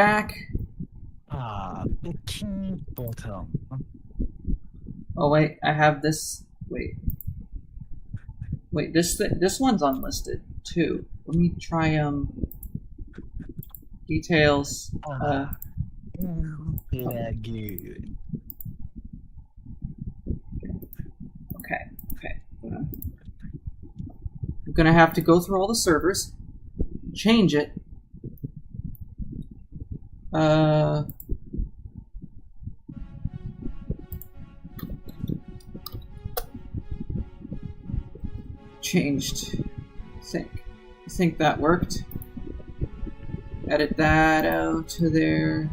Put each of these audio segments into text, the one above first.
back. Bikini Bottom. Oh wait, I have this. Wait, this one's unlisted too. Let me try details. Yeah, good. Okay. I'm gonna have to go through all the servers, change it. Changed. I think that worked. Edit that out to there.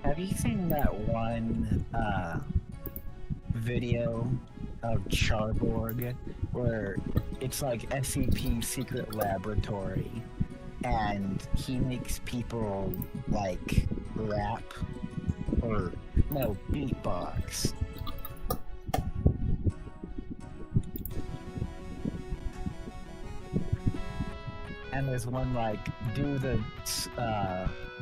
Have you seen that one video of Charborg where it's like SCP Secret Laboratory and he makes people like rap or no beatbox? And there's one like do the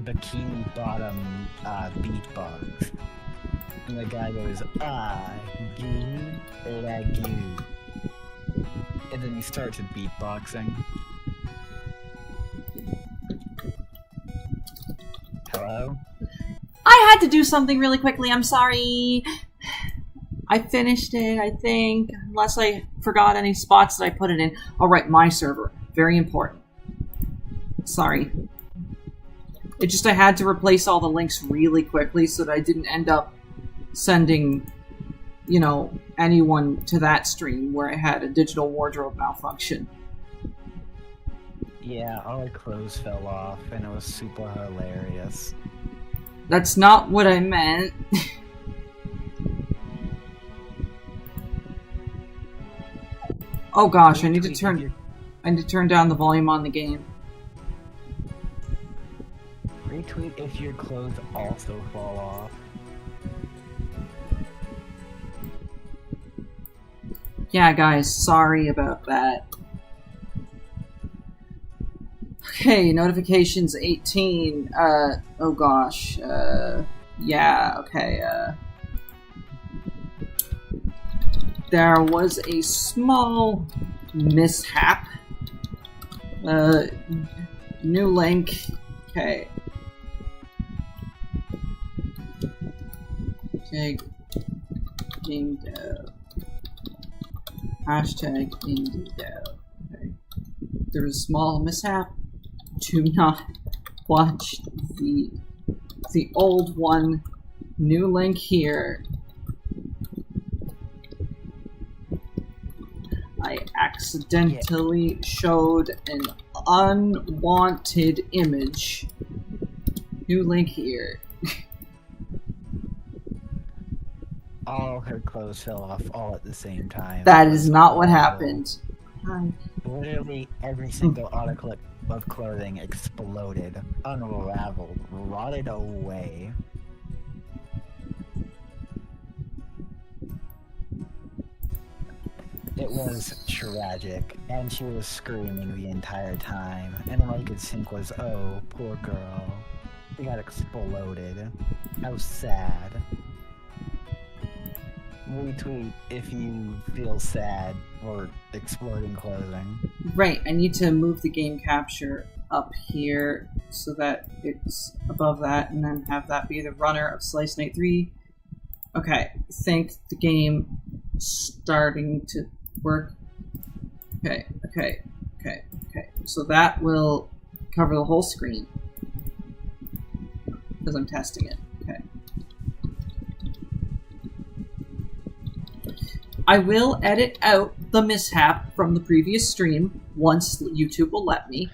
bikini bottom beatbox. And the guy goes, like you. And then he starts beatboxing. Hello? I had to do something really quickly. I'm sorry. I finished it, I think. Unless I forgot any spots that I put it in. All right, my server. Very important. Sorry. It just I had to replace all the links really quickly so that I didn't end up sending, you know, anyone to that stream where I had a digital wardrobe malfunction. Yeah, all our clothes fell off and it was super hilarious. That's not what I meant. Oh gosh, I need to turn down the volume on the game. Retweet if your clothes also fall off. Yeah, guys, sorry about that. Okay, notifications 18. Oh gosh. Yeah, okay, there was a small mishap. New link. Okay. Game dev. Hashtag indie dev. Okay. There was a small mishap. Do not watch the old one. New link here. I accidentally showed an unwanted image. New link here. All her clothes fell off all at the same time. That is not what happened. Literally every single article of clothing exploded, unraveled, rotted away. It was tragic, and she was screaming the entire time, and all I could think was, oh, poor girl. She got exploded. How sad. Retweet if you feel sad for exploding clothing. Right, I need to move the game capture up here so that it's above that, and then have that be the runner of Slice Night 3. Okay, I think the game starting to work. Okay. So that will cover the whole screen because I'm testing it. Okay. I will edit out the mishap from the previous stream once YouTube will let me.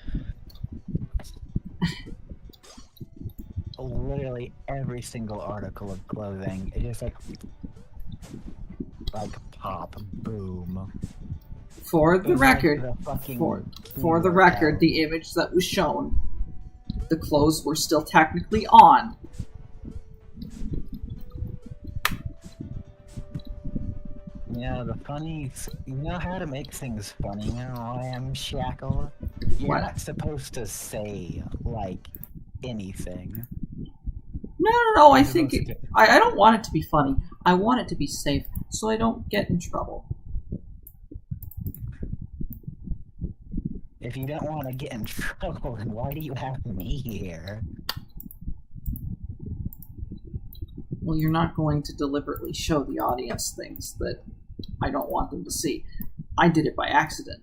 Literally every single article of clothing, it just like pop, boom. For the record, for the record, the image that was shown, the clothes were still technically on. Yeah, you know how to make things funny now, I am Shackle. You're What? not supposed to say, like, anything. No. I You're think supposed to- I don't want it to be funny. I want it to be safe, so I don't get in trouble. If you don't want to get in trouble, then why do you have me here? Well, you're not going to deliberately show the audience things that I don't want them to see. I did it by accident.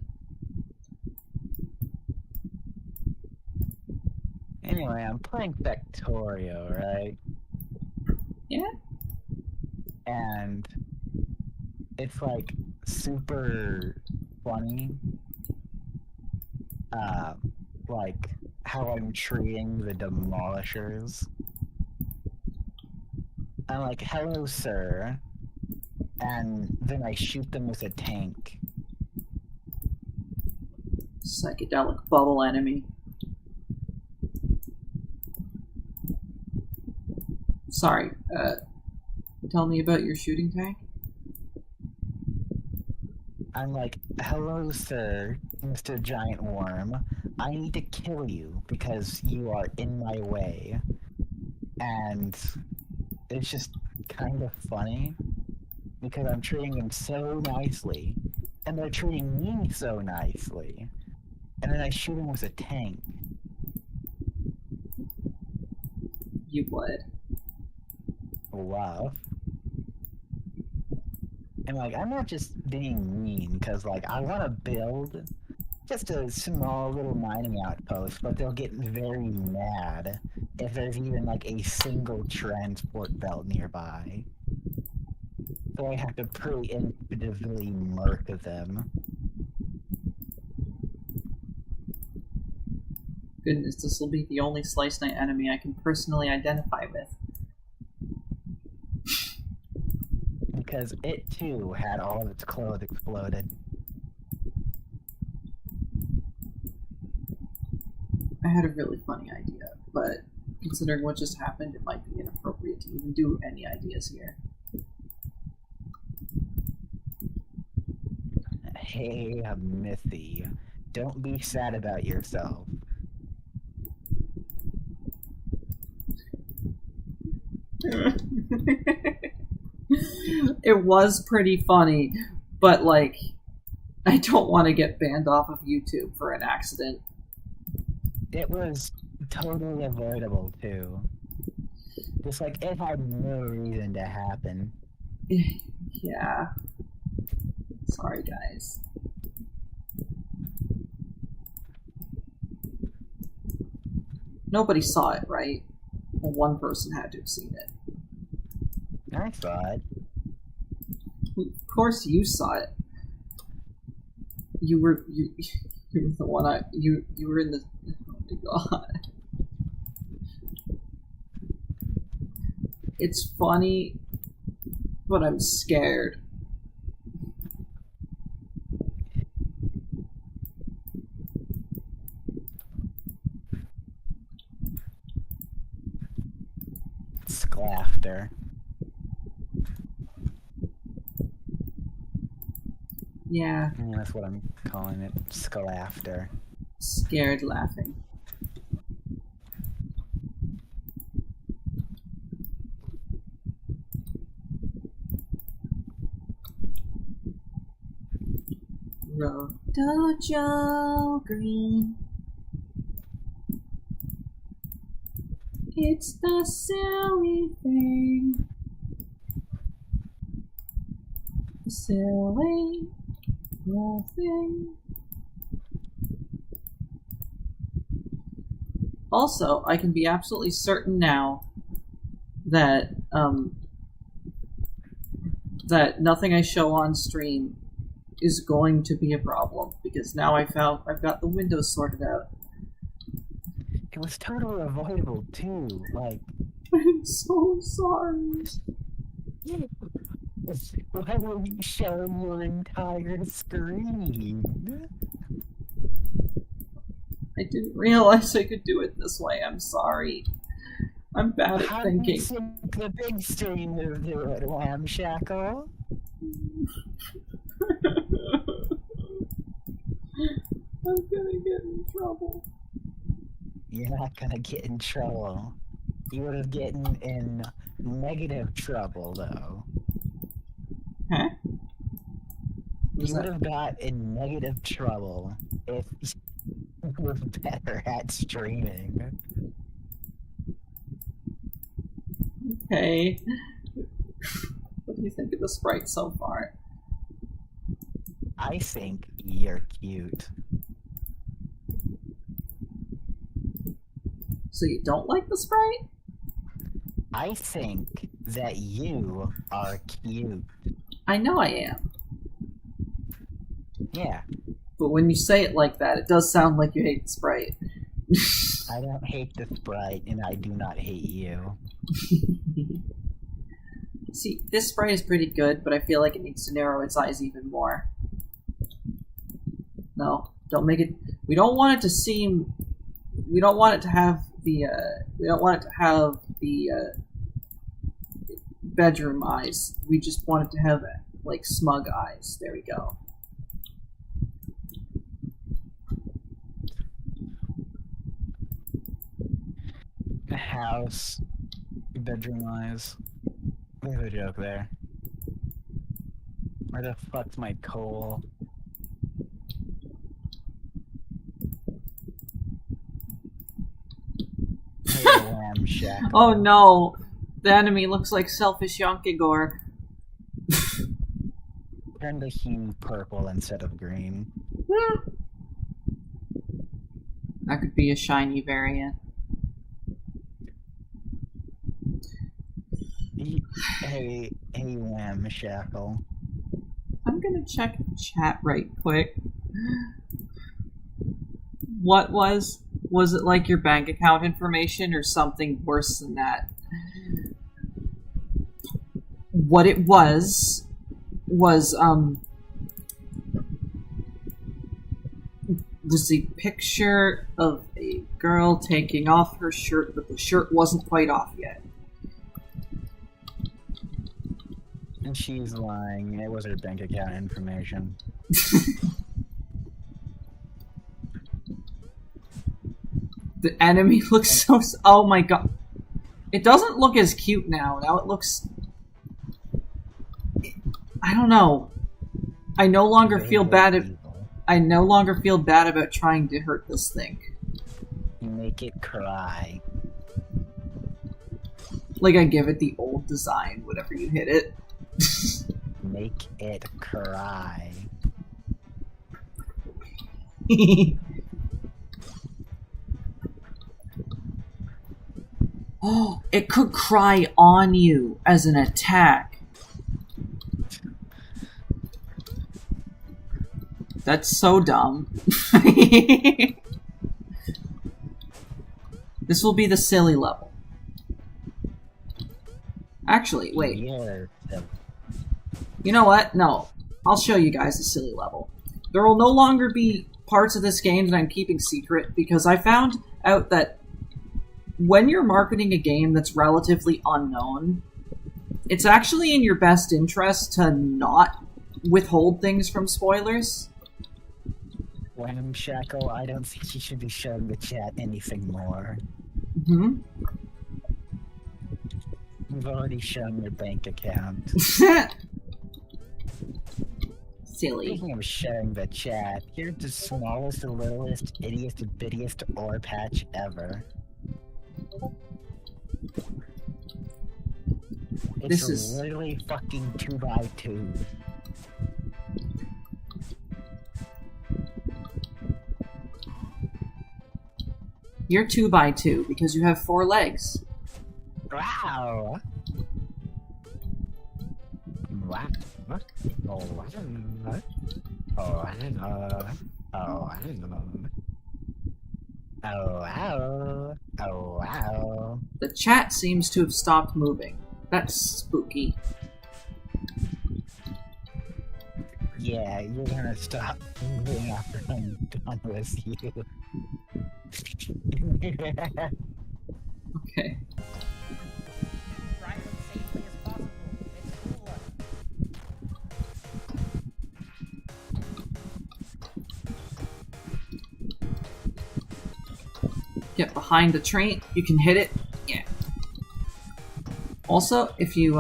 Anyway, I'm playing Factorio, right? Yeah? And it's like super funny. Like how I'm treating the demolishers. I'm like, hello, sir. And then I shoot them with a tank. Psychedelic bubble enemy. Sorry, tell me about your shooting tank? I'm like, hello, sir, Mr. Giant Worm. I need to kill you because you are in my way. And it's just kind of funny because I'm treating them so nicely, and they're treating me so nicely. And then I shoot them with a tank. You would. Love. And like, I'm not just being mean, because like, I want to build just a small little mining outpost, but they'll get very mad if there's even like a single transport belt nearby. So I have to preemptively murk them. Goodness, this will be the only Slice Knight enemy I can personally identify with. Because it too had all of its clothes exploded. I had a really funny idea, but considering what just happened, it might be inappropriate to even do any ideas here. Hey, Mithy, don't be sad about yourself. It was pretty funny, but like, I don't want to get banned off of YouTube for an accident. It was totally avoidable too. Just like it had no reason to happen. Yeah. Sorry, guys. Nobody saw it, right? Well, one person had to have seen it. I saw it. Of course, you saw it. You were the one you were in the. Oh my god. It's funny, but I'm scared. Sklafter. Yeah, That's what I'm calling it. Sklafter. scared laughing. Dojo Green. It's the silly thing. The silly thing. Also, I can be absolutely certain now that that nothing I show on stream is going to be a problem because now I've got the windows sorted out. It was totally avoidable too. Like, I'm so sorry. why were you showing your entire screen? I didn't realize I could do it this way. I'm sorry. I'm bad at How thinking. do you think the big screen will do it, Ramshackle? I'm gonna get in trouble. You're not gonna get in trouble. You would have gotten in negative trouble, though. Huh? You would have got in negative trouble if you were better at streaming. Okay. What do you think of the sprite so far? I think you're cute. So you don't like the sprite? I think that you are cute. I know I am. Yeah, But when you say it like that, it does sound like you hate the sprite. I don't hate the sprite, and I do not hate you. See, this sprite is pretty good, but I feel like it needs to narrow its eyes even more. No, don't make it... We don't want it to seem... We don't want it to have the, we don't want it to have the, bedroom eyes. We just want it to have, like, smug eyes. There we go. House, bedroom eyes. There's a joke there. Where the fuck's my coal? Hey, Ramshackle. Oh no! The enemy looks like selfish Yonkigor. Turn the hue purple instead of green. That could be a shiny variant. Hey, Ramshackle. I'm gonna check the chat right quick. What was it like your bank account information or something worse than that? What it was a picture of a girl taking off her shirt, but the shirt wasn't quite off yet. And she's lying. It was her bank account information. The enemy looks so... Oh my god. It doesn't look as cute now. Now it looks... I don't know. I no longer feel bad... I no longer feel bad about trying to hurt this thing. You make it cry. Like I give it the old design whenever you hit it. Make it cry. Oh, it could cry on you as an attack. That's so dumb. This will be the silly level. Actually, wait. Yeah. You know what? No. I'll show you guys the silly level. There will no longer be parts of this game that I'm keeping secret, because I found out that when you're marketing a game that's relatively unknown, it's actually in your best interest to not withhold things from spoilers. Ramshackle, I don't think you should be showing the chat anything more. Mm-hmm. You've already shown your bank account. Silly. Speaking of sharing the chat, here's the smallest, littlest, ittiest, bittiest ore patch ever. This It's is- literally fucking 2x2. You're 2x2 because you have 4 legs. Wow! Wow. Oh, wow. Oh, wow. Oh, wow. The chat seems to have stopped moving. That's spooky. Yeah, you're gonna stop moving after I'm done with you. Okay. Drive as safely as possible. It's cooler. get behind the train, you can hit it. Yeah. Also, if you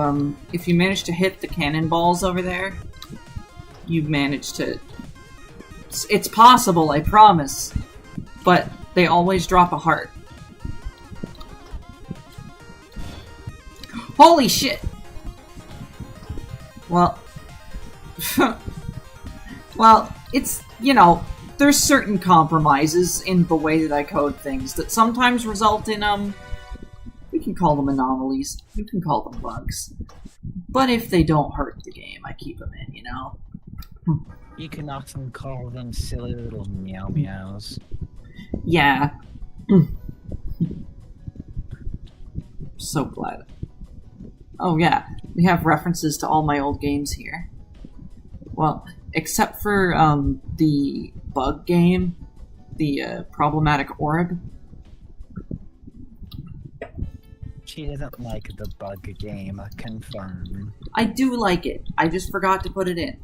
manage to hit the cannonballs over there, you manage to. It's possible, I promise, but they always drop a heart. Holy shit! Well, well, it's, you know, there's certain compromises in the way that I code things that sometimes result in, we can call them anomalies, you can call them bugs. But if they don't hurt the game, I keep them in, you know? You can often call them silly little meow meows. Yeah. So glad. Oh yeah, we have references to all my old games here. Well, except for the bug game, the problematic orb. She doesn't like the bug game, confirm. I do like it. I just forgot to put it in.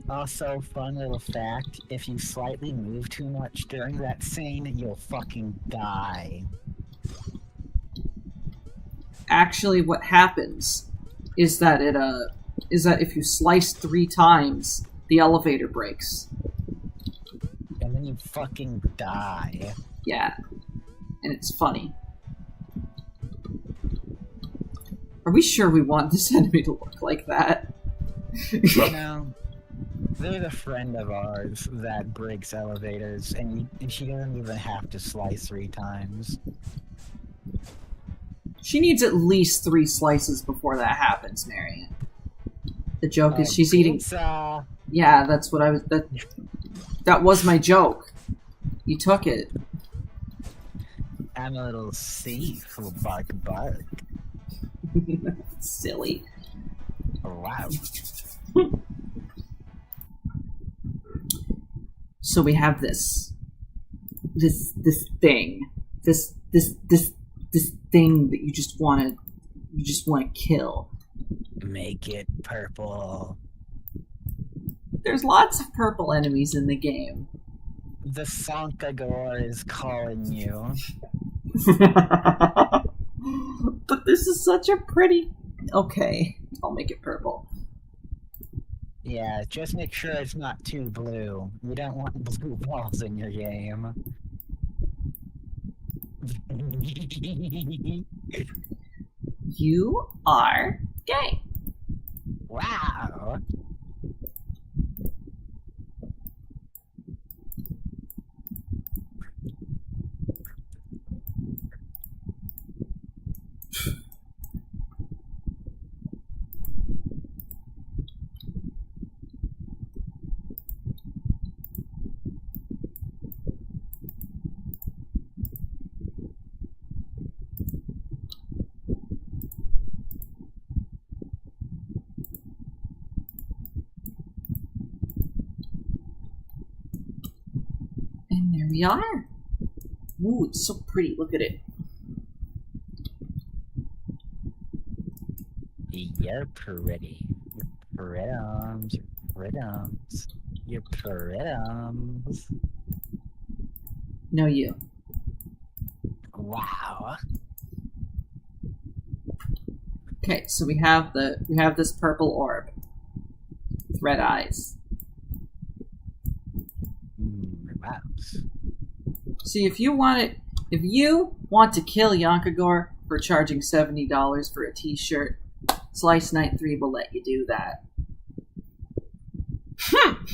Also, fun little fact, if you slightly move too much during that scene, you'll fucking die. Actually, what happens is that if you slice 3 times, the elevator breaks. And then you fucking die. Yeah. And it's funny. Are we sure we want this enemy to look like that? You know, there's a friend of ours that breaks elevators, and she doesn't even have to slice 3 times. She needs at least 3 slices before that happens, Marion. The joke is she's eating. Pizza. Yeah, that's what I was. That was my joke. You took it. I'm a little safe, bark bark. Silly. Oh, wow. So we have this thing, this thing that you just want to kill. Make it purple. There's lots of purple enemies in the game. The Sonkagor is calling you. But this is such a pretty. Okay, I'll make it purple. Yeah, just make sure it's not too blue. You don't want blue balls in your game. You are gay. Wow. And there we are. Ooh, it's so pretty. Look at it. You're pretty. Pretums. Pretums. You're pretums. No, you. Wow. Okay, so we have this purple orb. With red eyes. Mouse. See, if you want to kill Yonkagor for charging $70 for a t-shirt, Slice Night 3 will let you do that.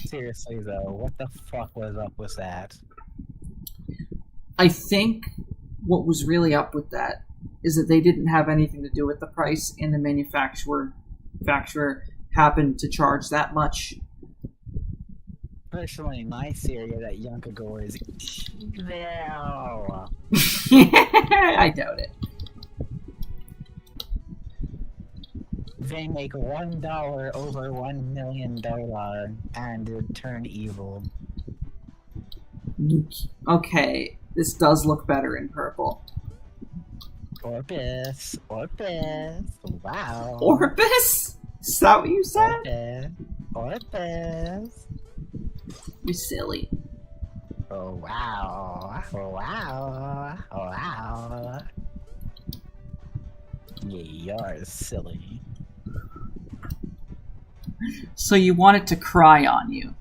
Seriously though, what the fuck was up with that? I think what was really up with that is that they didn't have anything to do with the price, and the manufacturer happened to charge that much. Personally, my theory that Yonkagor is evil. I doubt it. They make $1 over $1 million and turn evil. Okay, this does look better in purple. Orbis. Orbis. Wow. Orbis? Is that what you said? Orbis. Orbis. You're silly. Oh wow. Oh wow. Oh wow. Yeah, you're silly. So you want it to cry on you.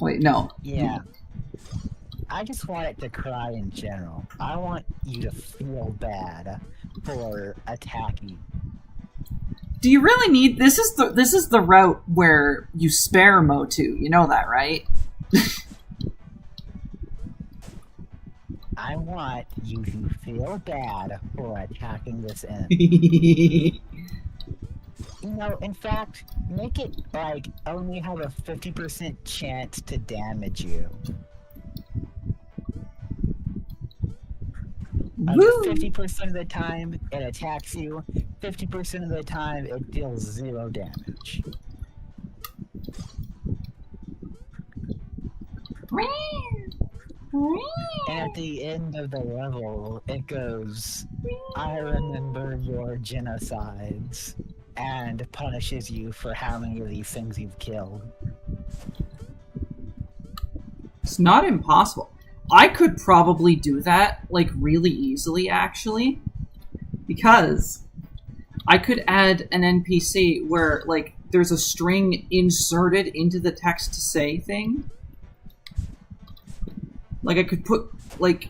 Wait, no. Yeah. I just want it to cry in general. I want you to feel bad for attacking. Do you really need this is the route where you spare Motu, you know that, right? I want you to feel bad for attacking this enemy. You know, in fact, make it like only have a 50% chance to damage you. Woo! 50% of the time it attacks you, 50% of the time it deals 0 damage. And at the end of the level, it goes, I remember your genocides, and punishes you for how many of these things you've killed. It's not impossible. I could probably do that, like, really easily, actually. Because I could add an NPC where, like, there's a string inserted into the text to say thing. Like, I could put, like...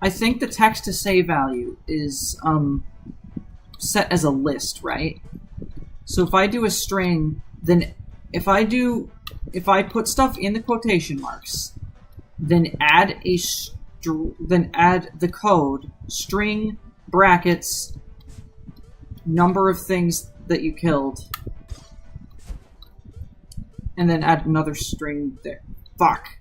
I think the text to say value is, set as a list, right? So if I do a string, then if I put stuff in the quotation marks, then add the code, string, brackets, number of things that you killed, and then add another string there. Fuck.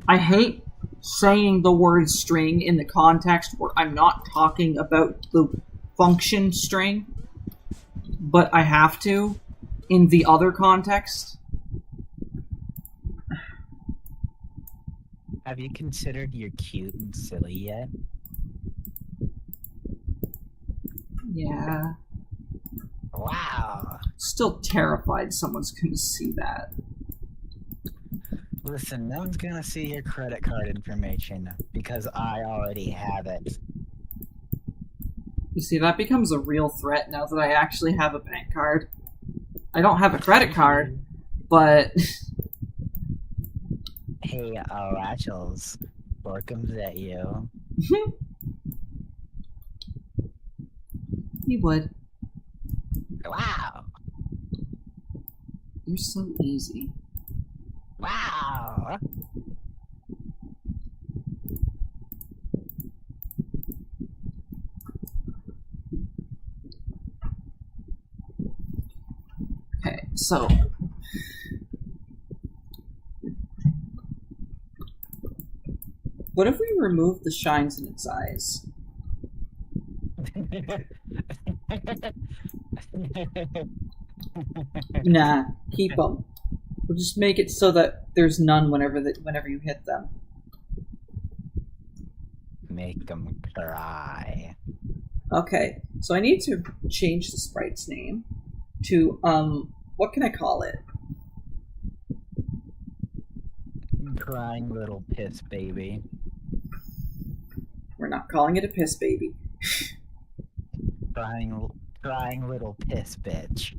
I hate saying the word string in the context where I'm not talking about the function string, but I have to in the other context. Have you considered you're cute and silly yet? Yeah. Wow. Still terrified someone's gonna see that. Listen, no one's gonna see your credit card information because I already have it. You see, that becomes a real threat now that I actually have a bank card. I don't have a credit card, but... Hey, Rachels, Borkham's at you. He would. Wow! You're so easy. Wow! Okay, so... What if we remove the shines in its eyes? Nah, keep them. We'll just make it so that there's none whenever you hit them. Make them cry. Okay, so I need to change the sprite's name to, what can I call it? Crying little piss baby. We're not calling it a piss baby. Crying little piss bitch.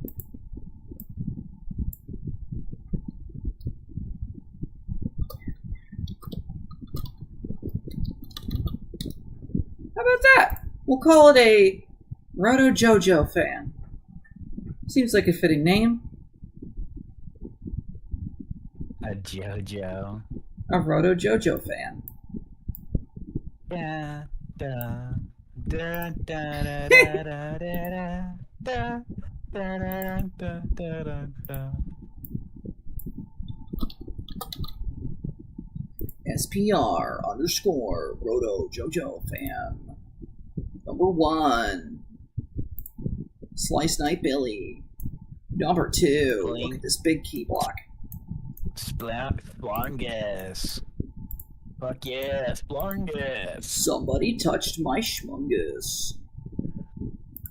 How about that? We'll call it a Roto Jojo fan. Seems like a fitting name. A JoJo. A Roto Jojo fan. Da da da da da da da da da da da da. SPR _ Roto Jojo fan. Number 1. Slice Night Billy. Number 2. Look at this big key block. Splongus. Fuck yeah, Splongus. Somebody touched my schmungus.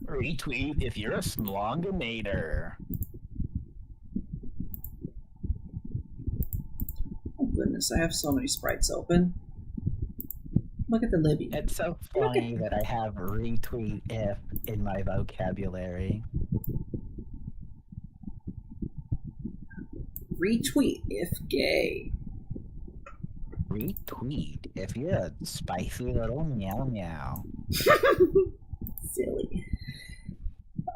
Retweet if you're a Splonginator. goodness, I have so many sprites open. Look at the Libby. It's so funny that I have retweet if in my vocabulary. Retweet if gay. Retweet if you're a spicy little meow meow. Silly.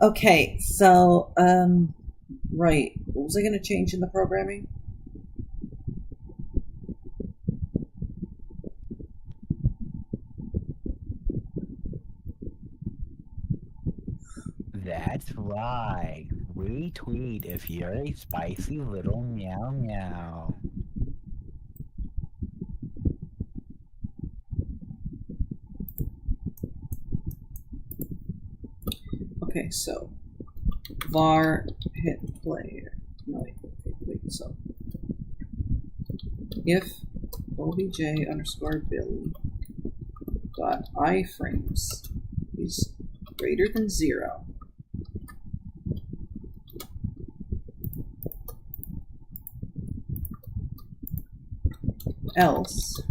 Okay, so, right. What was I going to change in the programming? That's right. Retweet if you're a spicy little meow meow. Okay, so var hit player. No, wait, so if obj underscore Billy dot iframes is greater than 0, else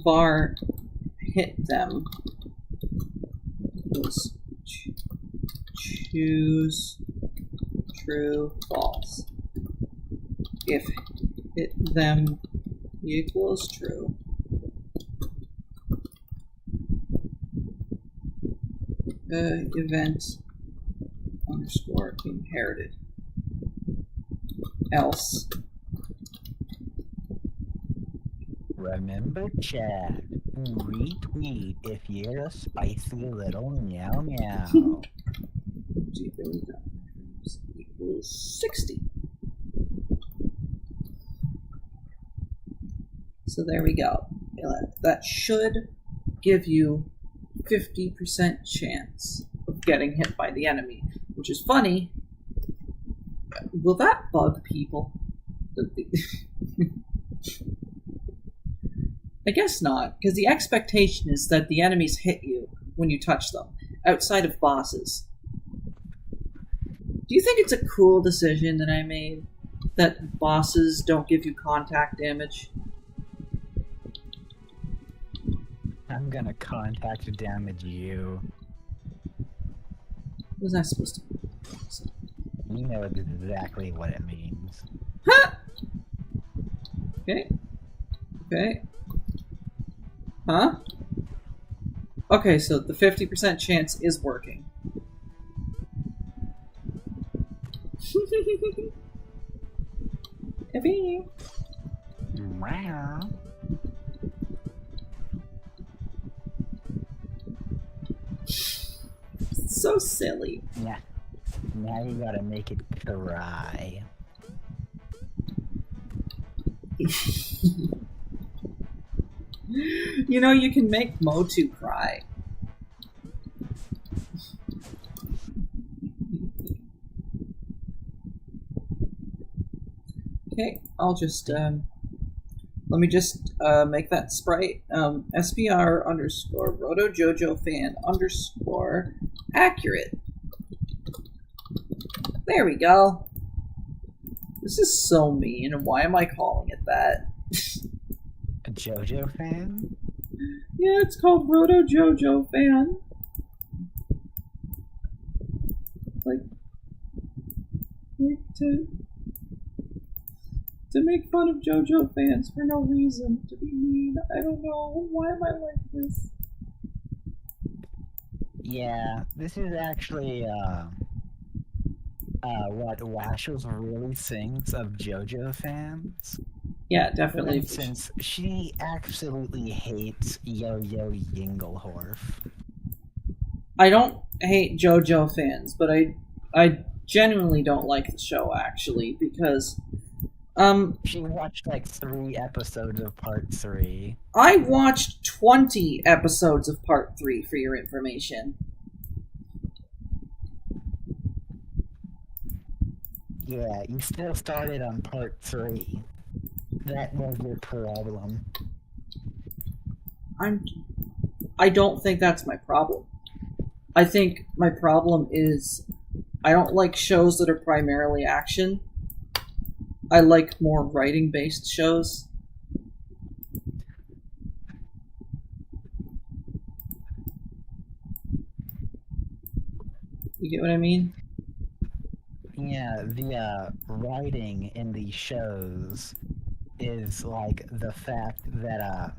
var hit them was choose true false. If hit them equals true, event underscore inherited. Else Remember, Chad, retweet if you're a spicy little meow meow. equals 60. So there we go. That should give you 50% chance of getting hit by the enemy, which is funny. Will that bug people? I guess not, because the expectation is that the enemies hit you when you touch them, outside of bosses. Do you think it's a cool decision that I made, that bosses don't give you contact damage? I'm gonna contact damage you. What was that supposed to mean? You know exactly what it means. Huh! Okay. Okay. Huh? Okay, so the 50% chance is working. Yippee! Meow. So silly. Yeah. Now you gotta make it cry. You know, you can make Motu cry. Okay, I'll just, let me just make that sprite, SPR underscore RotoJoJoFan underscore accurate. There we go. This is so mean, and why am I calling it that? A JoJo fan? Yeah, it's called RotoJoJoFan. Like to make fun of JoJo fans for no reason, to be mean. I don't know. Why am I like this? Yeah, this is actually, what Washels really thinks of JoJo fans. Yeah, For definitely. instance, she absolutely hates Yo-Yo Yinglehorf. I don't hate JoJo fans, but I genuinely don't like the show, actually, because She watched like 3 episodes of part 3. I watched 20 episodes of part 3 for your information. Yeah, you still started on part 3. That was your problem. I don't think that's my problem. I think my problem is I don't like shows that are primarily action. I like more writing-based shows. You get what I mean? Yeah, the writing in these shows is like the fact that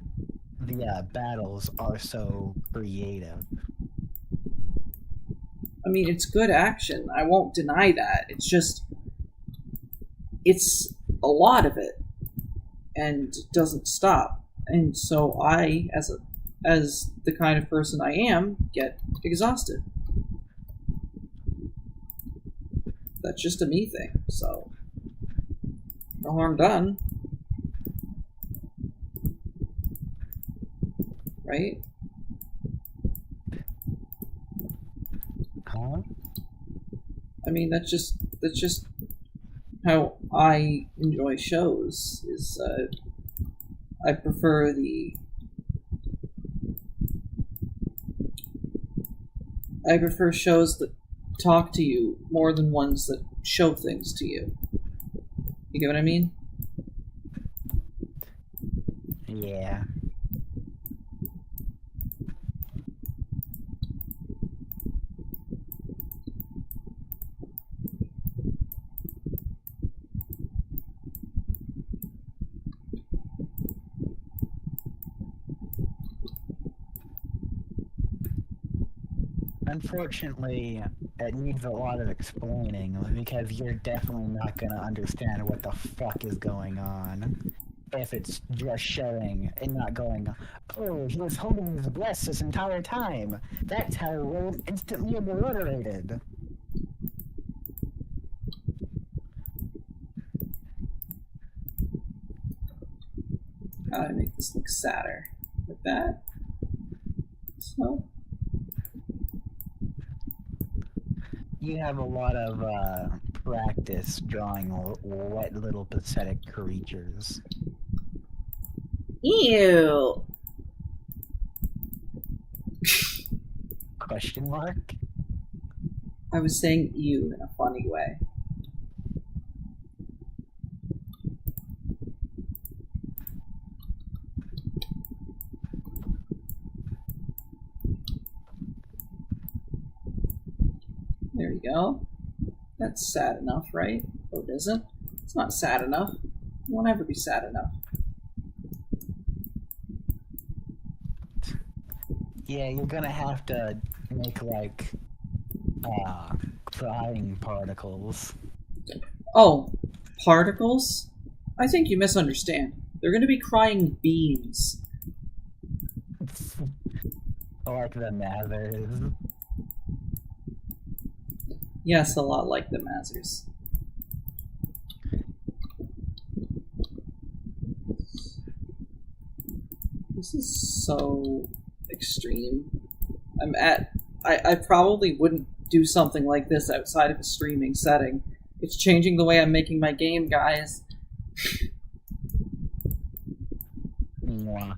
the battles are so creative. I mean, it's good action. I won't deny that. It's just, it's a lot of it, and it doesn't stop. And so I, as the kind of person I am, get exhausted. That's just a me thing. So, no harm done, right? Huh? I mean, that's just how I enjoy shows. Is I prefer shows that talk to you more than ones that show things to you. You get what I mean? Yeah. Unfortunately, it needs a lot of explaining because you're definitely not gonna understand what the fuck is going on if it's just showing and not going, oh, he was holding his breath this entire time. That's how we're instantly obliterated. How do I make this look sadder? Like that. So. You have a lot of practice drawing wet little pathetic creatures. Ew. Question mark? I was saying ew in a funny way. There you go. That's sad enough, right? Oh, it isn't? It's not sad enough. It won't ever be sad enough. Yeah, you're gonna have to make, like, crying particles. Oh, particles? I think you misunderstand. They're going to be crying beans. Like the Mathers. Yes, a lot like the Mazers. This is so extreme. I probably wouldn't do something like this outside of a streaming setting. It's changing the way I'm making my game, guys. Wow.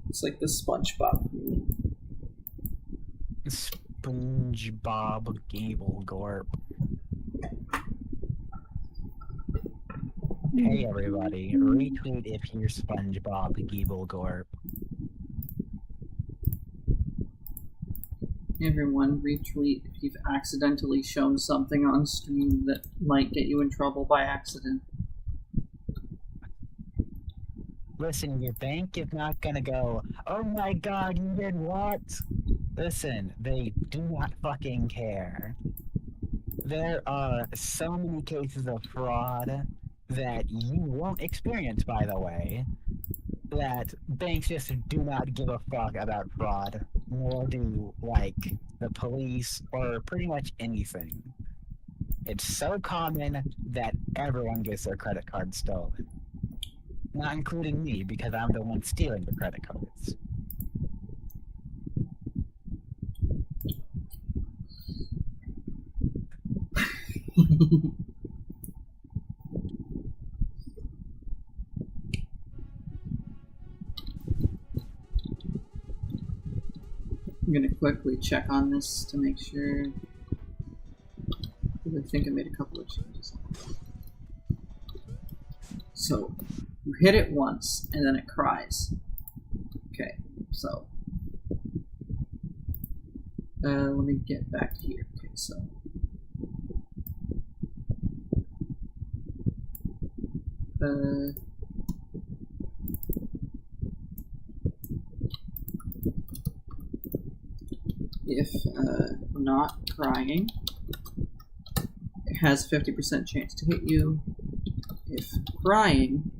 It's like the SpongeBob meme. SpongeBob Gable Gorp. Hey everybody, retweet if you're SpongeBob Gable Gorp. Everyone retweet if you've accidentally shown something on stream that might get you in trouble by accident. Listen, your bank is not gonna go, oh my god, you did what? Listen, they do not fucking care. There are so many cases of fraud that you won't experience, by the way, that banks just do not give a fuck about fraud, nor do, like, the police or pretty much anything. It's so common that everyone gets their credit card stolen. Not including me, because I'm the one stealing the credit cards. I'm gonna quickly check on this to make sure. I think I made a couple of changes. So, you hit it once, and then it cries. Okay, so. Let me get back here. Okay, so. If not crying, it has 50% chance to hit you. If crying,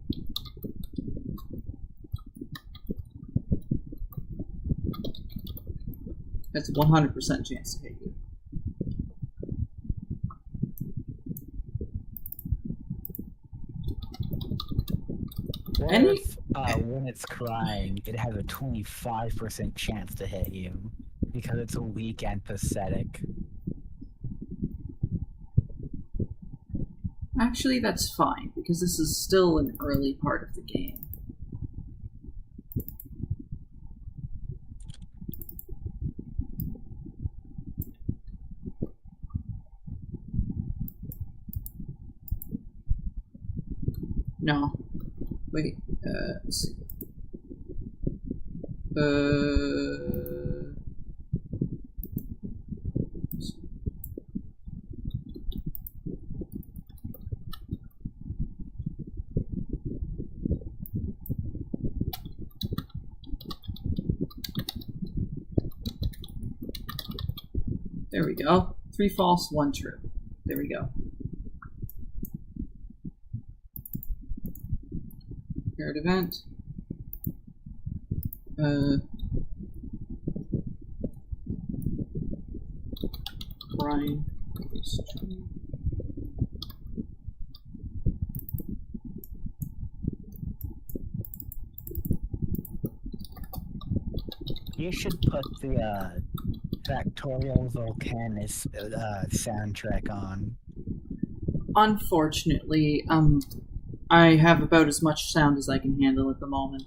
that's a 100% chance to hit you. What if, when it's crying, it has a 25% chance to hit you, because it's weak and pathetic? Actually, that's fine, because this is still an early part of the game. No. Wait, let's see. There we go. 3 false, 1 true. There we go. Paired event. Crying. You should put the Factorial Volcanis soundtrack on. Unfortunately, I have about as much sound as I can handle at the moment.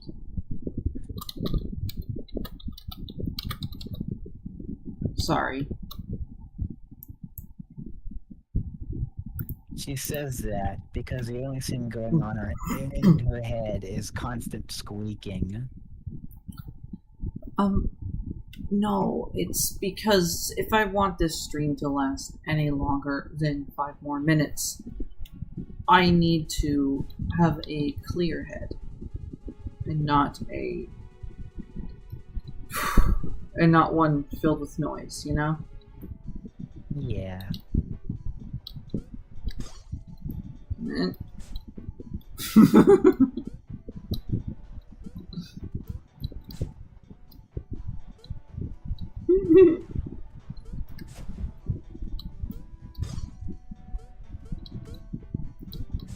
Sorry. She says that because the only thing going on in her head is constant squeaking. No, it's because if I want this stream to last any longer than 5 more minutes, I need to have a clear head and not one filled with noise, you know? Yeah.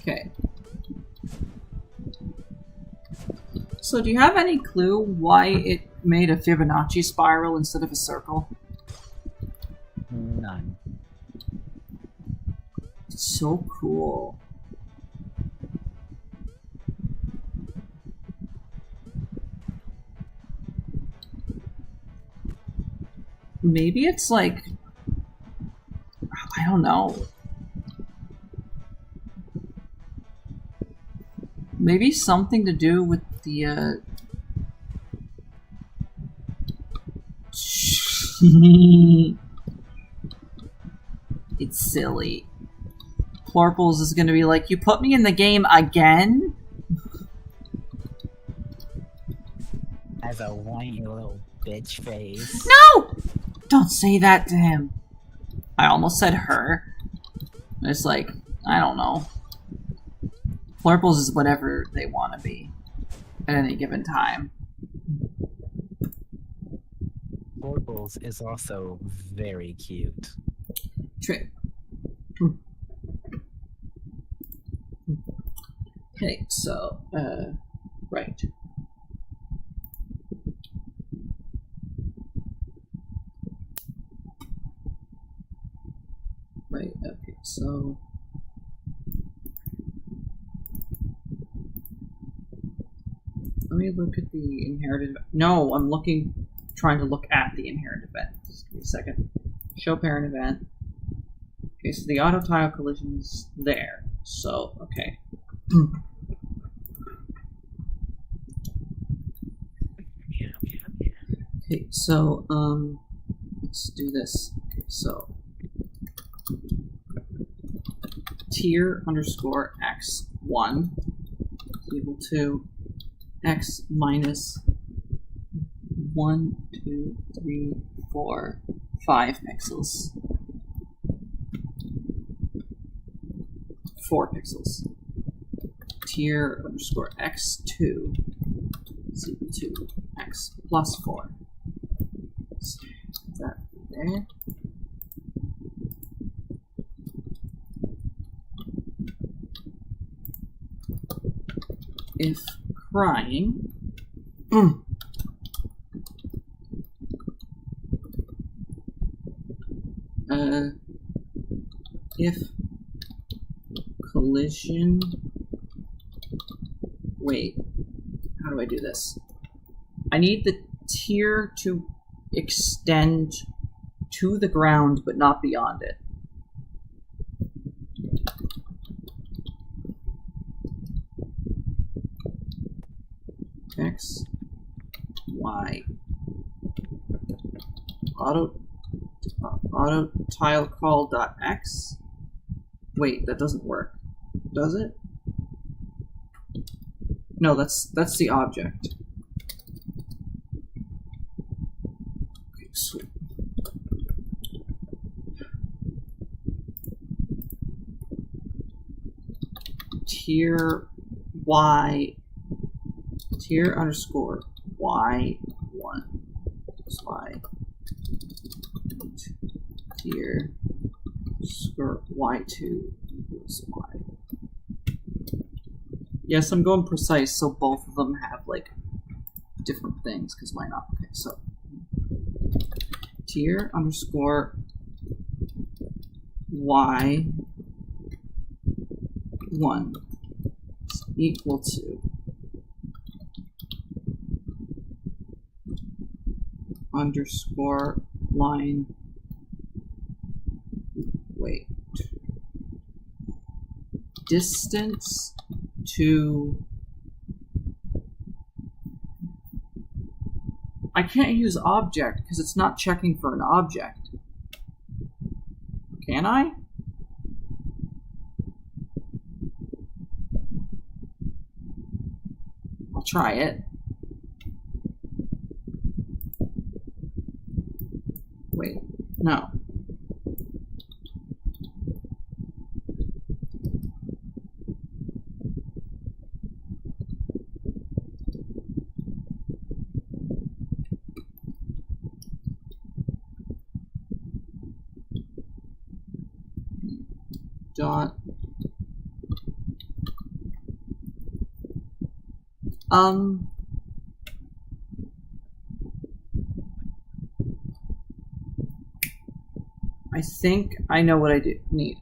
Okay. So do you have any clue why it made a Fibonacci spiral instead of a circle? None. It's so cool. Maybe it's like, I don't know. Maybe something to do with the, It's silly. Plorples is gonna be like, you put me in the game again? As a whiny little bitch face. No! Don't say that to him. I almost said her. It's like, I don't know. Plurples is whatever they want to be at any given time. Blorples is also very cute. Trick. Okay, so, right. Right, okay, so... Let me look at the inherited... No, I'm trying to look at the inherited event. Just give me a second. Show parent event. Okay, so the auto tile collision is there. So, okay. Okay, so, let's do this. Okay, so, tier underscore x1 is equal to x minus 1, 2, 3, 4, 5 pixels. 4 pixels. Tier underscore x2 is equal to x plus 4. So that there. If crying, if collision, wait, how do I do this? I need the tier to extend to the ground but not beyond it. X, Y, auto tile call dot X. Wait, that doesn't work, does it? No, that's the object. Okay, sweet. Tier Y. Tier underscore y1 plus y2 tier underscore y2 equals y. Yes, I'm going precise so both of them have like different things, because why not? Okay, so tier underscore y1 is equal to underscore line, wait, distance to, I can't use object because it's not checking for an object. Can I? I'll try it. Wait, no. Dot. I think I know what I need.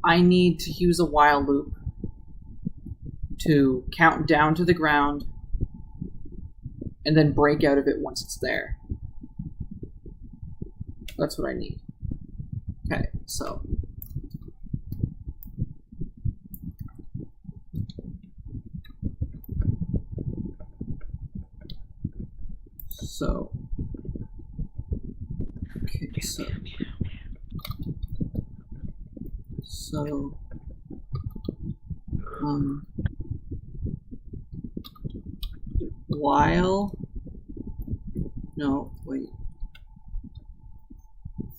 I need to use a while loop to count down to the ground and then break out of it once it's there. That's what I need. Okay, so okay, so while, no, wait,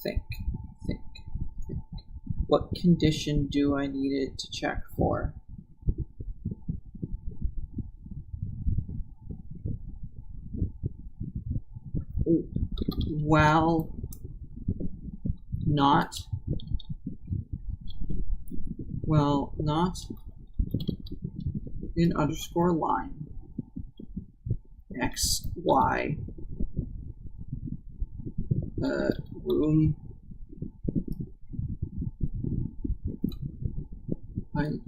think. What condition do I need it to check for? Well, not in underscore line x y room height.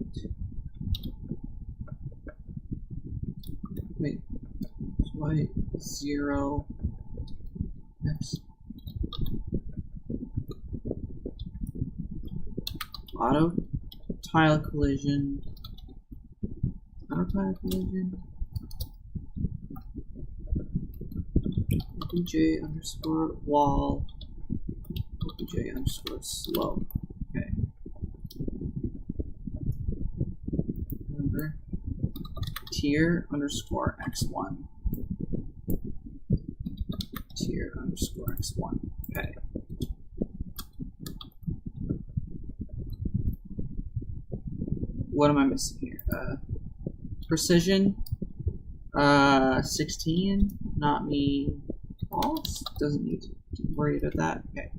Wait, y 0 x auto tile collision. OBJ underscore wall. OBJ underscore slope. Okay. Remember. Tier underscore x1. Tier underscore x1. Okay. What am I missing here? Precision. 16. Not me. False. Doesn't need to worry about that. Okay.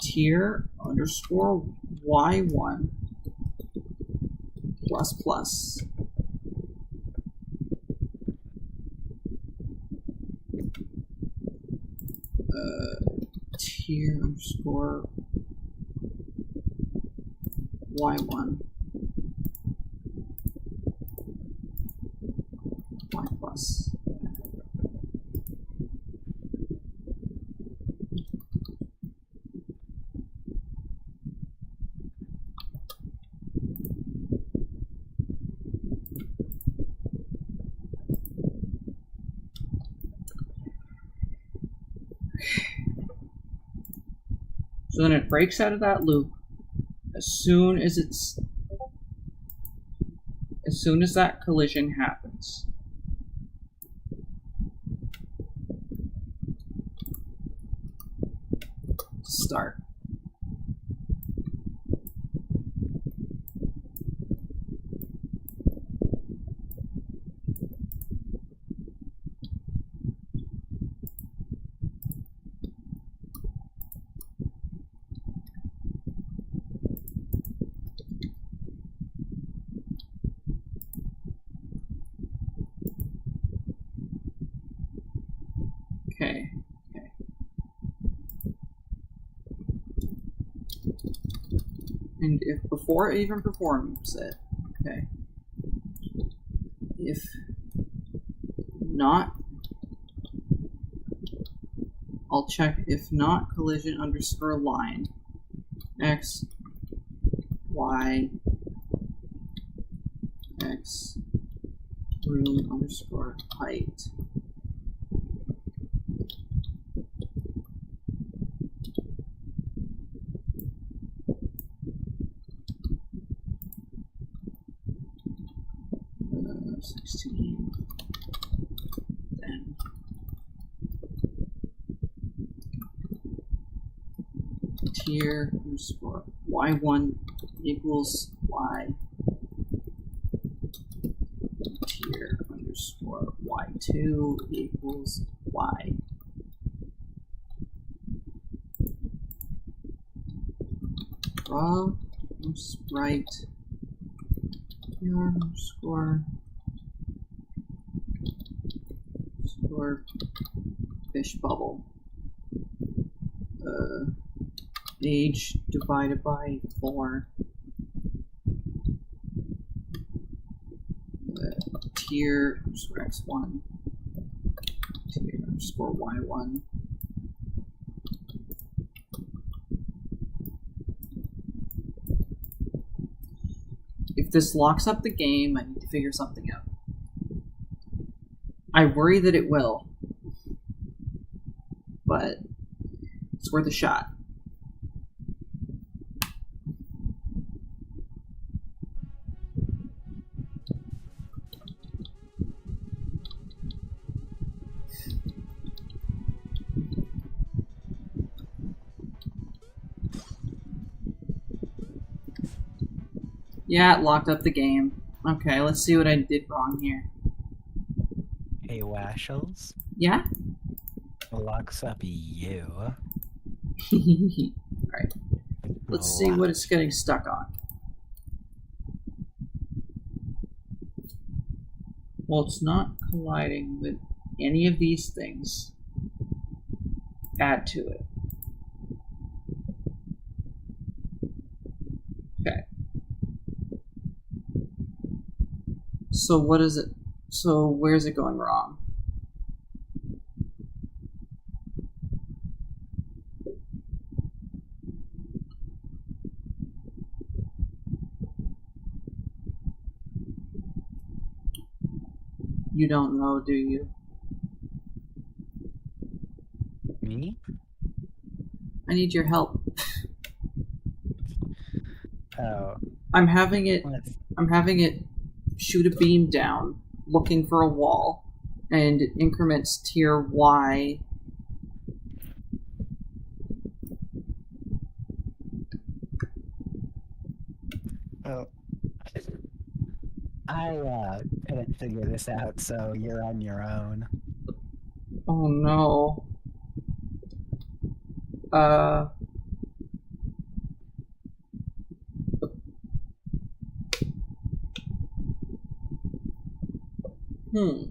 Tier underscore y1 plus plus. Tier underscore y1 y plus. So then it breaks out of that loop as soon as that collision happens. Start. Okay. And if before it even performs it, okay. If not, I'll check if not collision underscore line x y x room underscore height. Uh, 16. Then tier underscore y1 equals y. Tier underscore y2 equals y. Draw sprite tier underscore fish bubble. Age divided by 4. Tier underscore x1. Tier underscore y1. If this locks up the game, I need to figure something out. I worry that it will, but it's worth a shot. Yeah, it locked up the game. Okay, let's see what I did wrong here. Hey, Washels. Yeah? Locks up you. Alright, let's see what it's getting stuck on. Well, it's not colliding with any of these things. Add to it. Okay. So what is it? So where's it going wrong? You don't know, do you? Me? I need your help. Oh. I'm having it Let's shoot a beam down, looking for a wall, and it increments tier Y. Oh. I couldn't figure this out, so you're on your own. Oh no. Hmm.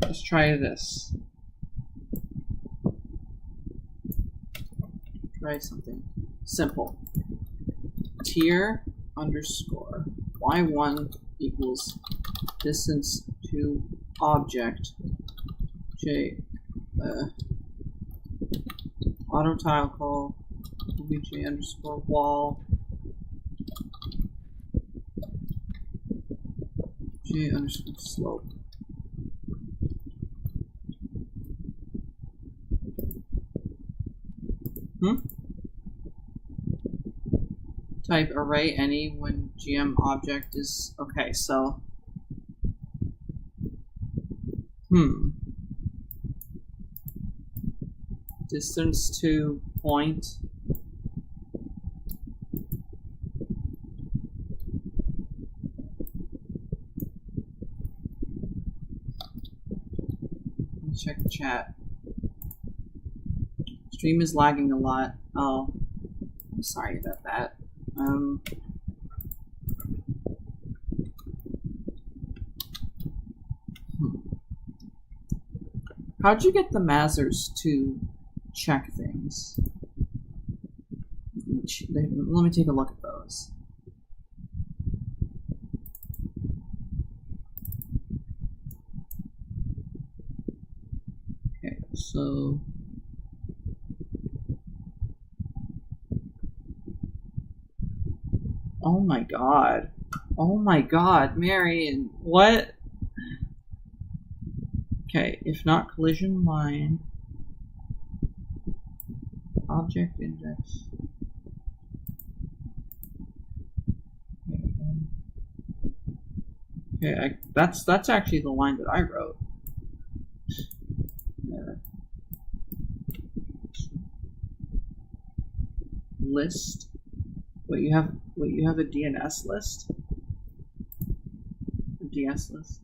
Let's try this. Try something simple. Tier underscore y1 equals distance to object j auto tile call obj underscore wall j underscore slope. Type array any when GM object is okay, so distance to point let's check the chat. Stream is lagging a lot. Oh, I'm sorry about that. How'd you get the Mazers to check things? Let me take a look at those. Okay, so oh my god. Oh my god, Marion, what? Okay, if not collision line, object index. Okay, that's actually the line that I wrote. List. Wait, you have a DNS list? A DS list?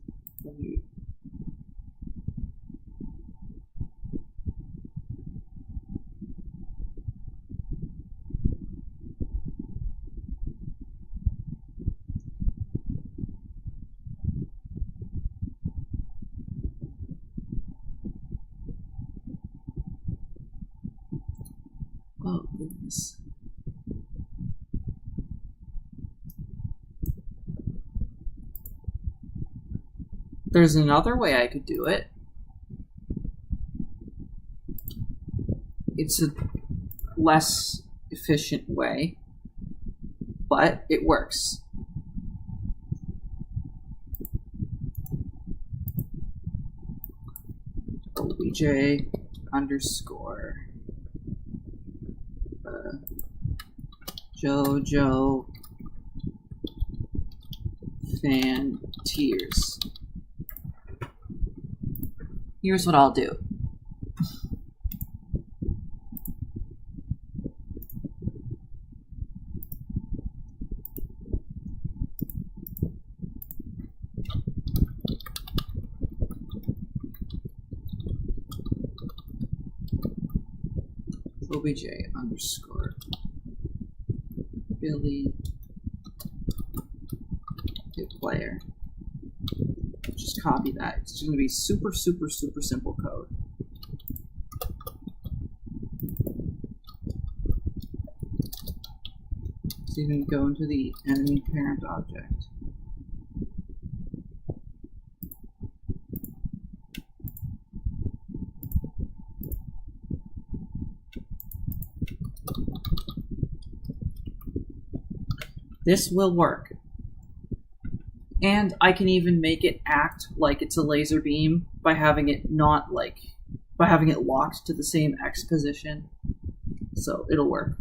Oh goodness. There's another way I could do it. It's a less efficient way, but it works. OBJ underscore JoJo fan tiers. Here's what I'll do. obj underscore Billy hit player. Just copy that. It's going to be super simple code. So you can go into the enemy parent object. This will work. And I can even make it act like it's a laser beam by having it by having it locked to the same X position. So it'll work.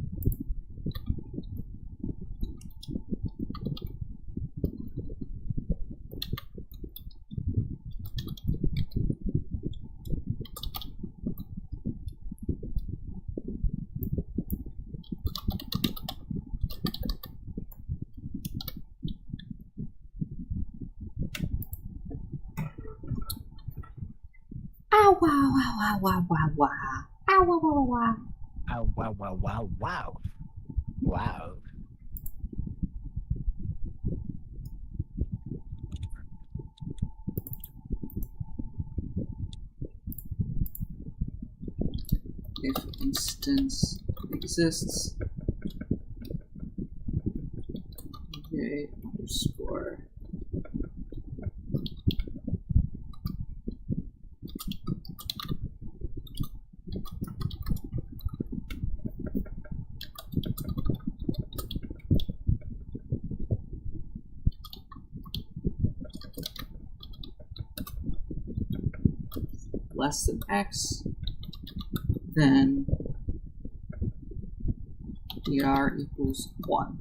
Ow, wow, wow, wow, wow, wow. Ow, wow, wow, wow. Oh, wow, wow, wow, wow. Wow. If instance exists, j underscore less than X, then dr equals 1.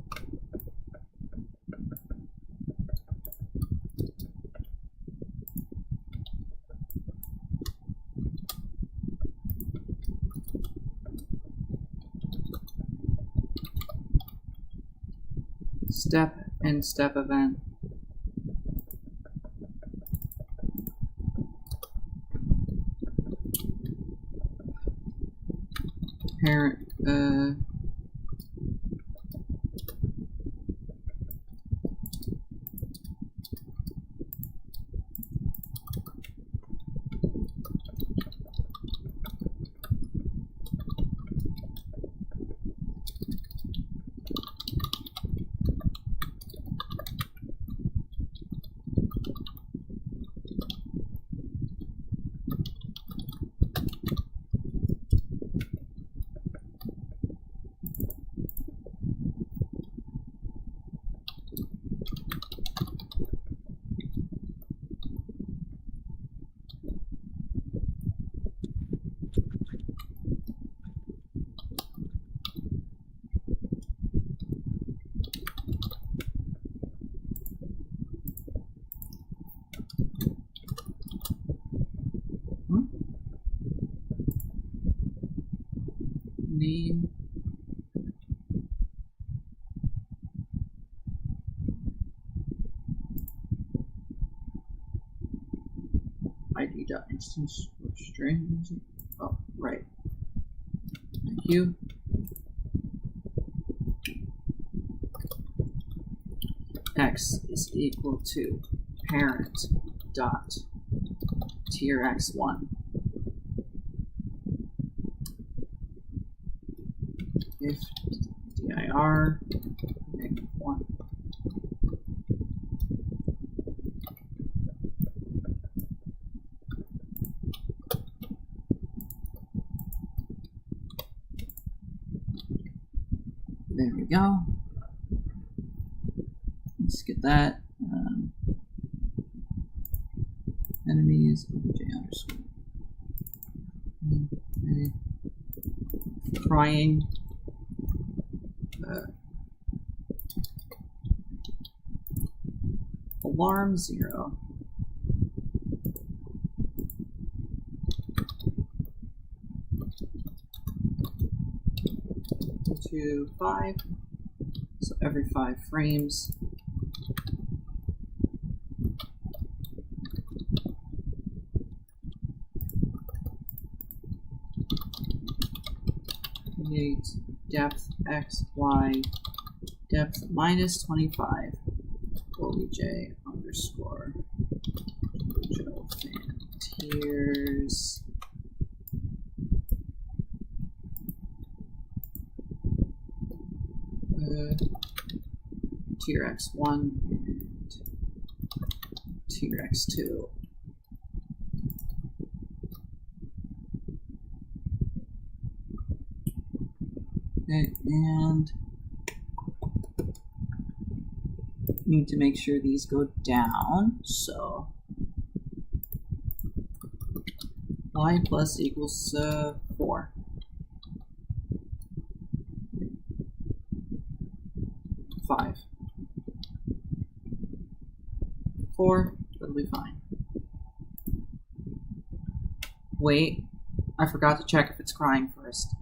Step and step event. Parent name id.instance or string. Oh, right. Thank you. X is equal to parent dot tier x1. If dir -1. There we go. Let's get that. Enemies obj underscore. Okay. Crying. Alarm 0. To 5. So every 5 frames. create depth x, y, depth minus 25, obj underscore Joe fan tiers. Tier x1 and tier x2. Okay, and need to make sure these go down, so y plus equals 4. 5. 4, that'll be fine. Wait, I forgot to check if it's crying first.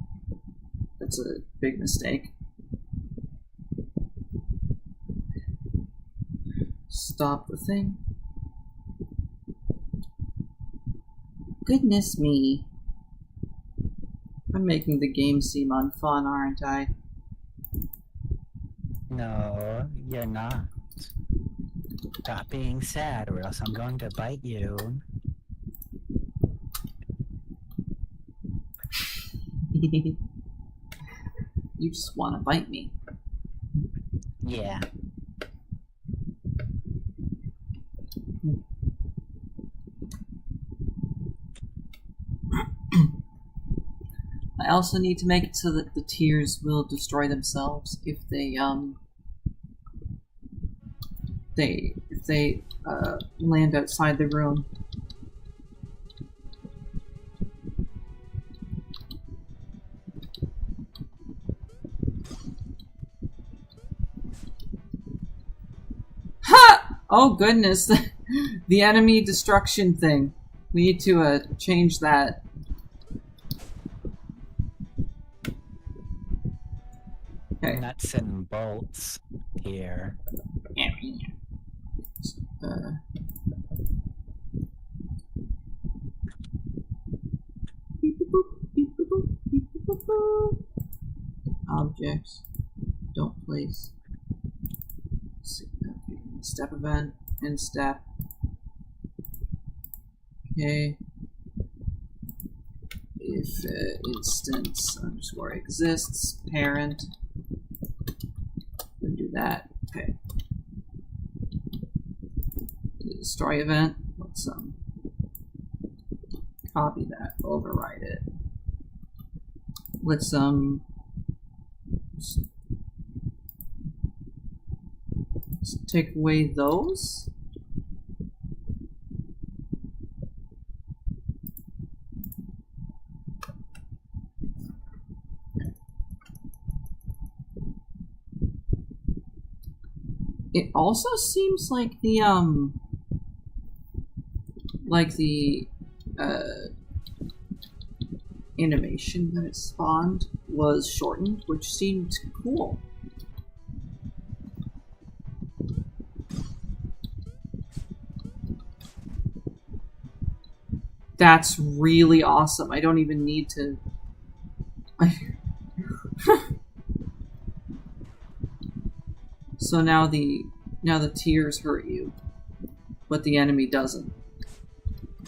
That's a big mistake. Stop the thing. Goodness me. I'm making the game seem unfun, aren't I? No, you're not. Stop being sad or else I'm going to bite you. You just want to bite me. Yeah. I also need to make it so that the tiers will destroy themselves if they land outside the room. Ha! Oh goodness, the enemy destruction thing. We need to change that. Okay. Nuts and bolts here. Objects. Don't place. Okay. Step event and step. Okay. If instance underscore exists, parent. Then do that. Okay. Destroy event. Let's copy that, override it. Let's take away those. It also seems like the animation that it spawned was shortened, which seemed cool. That's really awesome. I don't even need to... So now the tiers hurt you, but the enemy doesn't.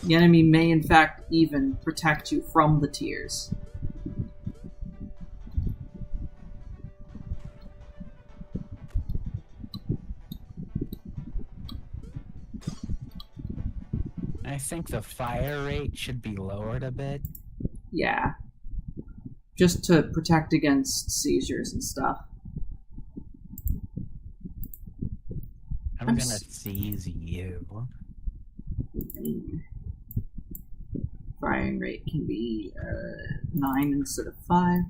The enemy may in fact even protect you from the tiers. I think the fire rate should be lowered a bit. Yeah. Just to protect against seizures and stuff. I'm gonna seize you. Firing rate can be 9 instead of 5.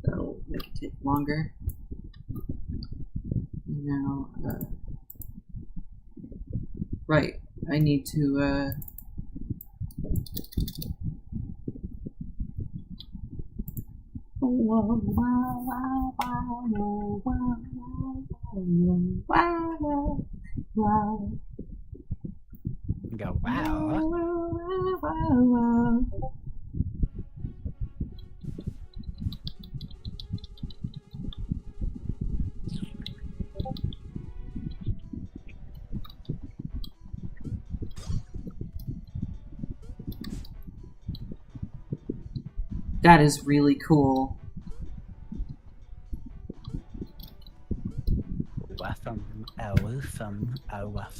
That'll make it take longer. Now, right, I need to Go, wow. That is really cool. Awesome. Awesome. Awesome.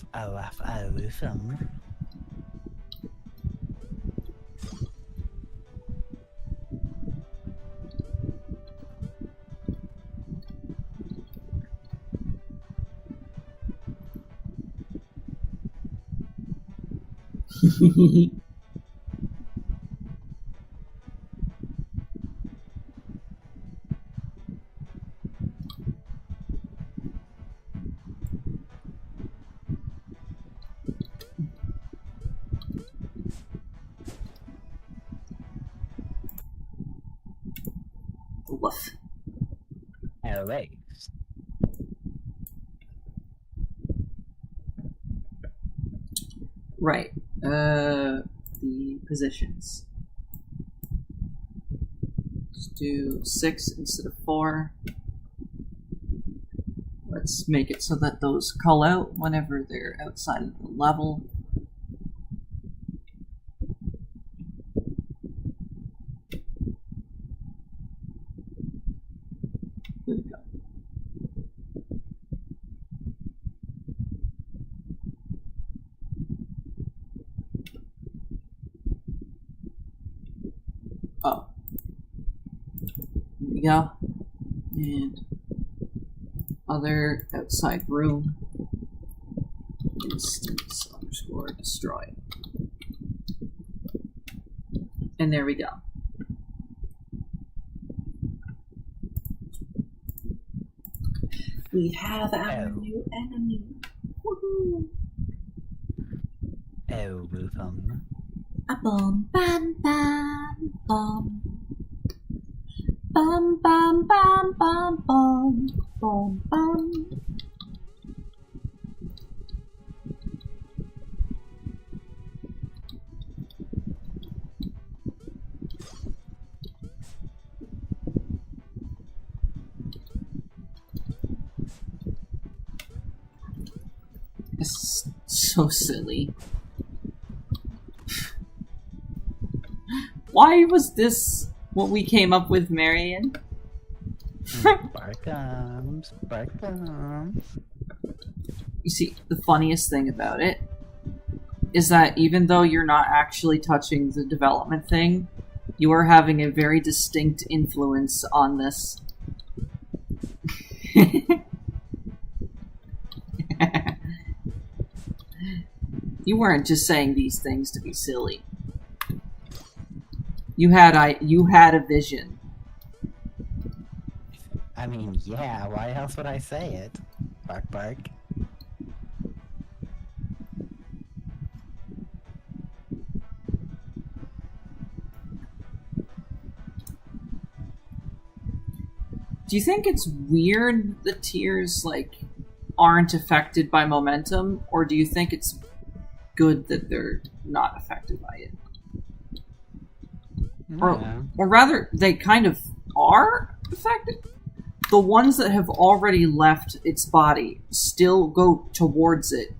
Woof. Alright. Right. The positions. Let's do 6 instead of 4. Let's make it so that those call out whenever they're outside of the level. There we go. Oh. There we go. And other outside room instance underscore destroy. And there we go. We have our new enemy. Woohoo! Awesome. A bum bam bam bum. Bum bum bum bum bum bum bum. It's so silly. Why was this what we came up with, Marion? Barkums. Barkums. You see, the funniest thing about it is that even though you're not actually touching the development thing, you are having a very distinct influence on this. You weren't just saying these things to be silly. You had a vision. I mean, yeah, why else would I say it? Bark, bark. Do you think it's weird that tears, like, aren't affected by momentum, or do you think it's good that they're not affected by it? Yeah. Or rather, they kind of are affected. The ones that have already left its body still go towards it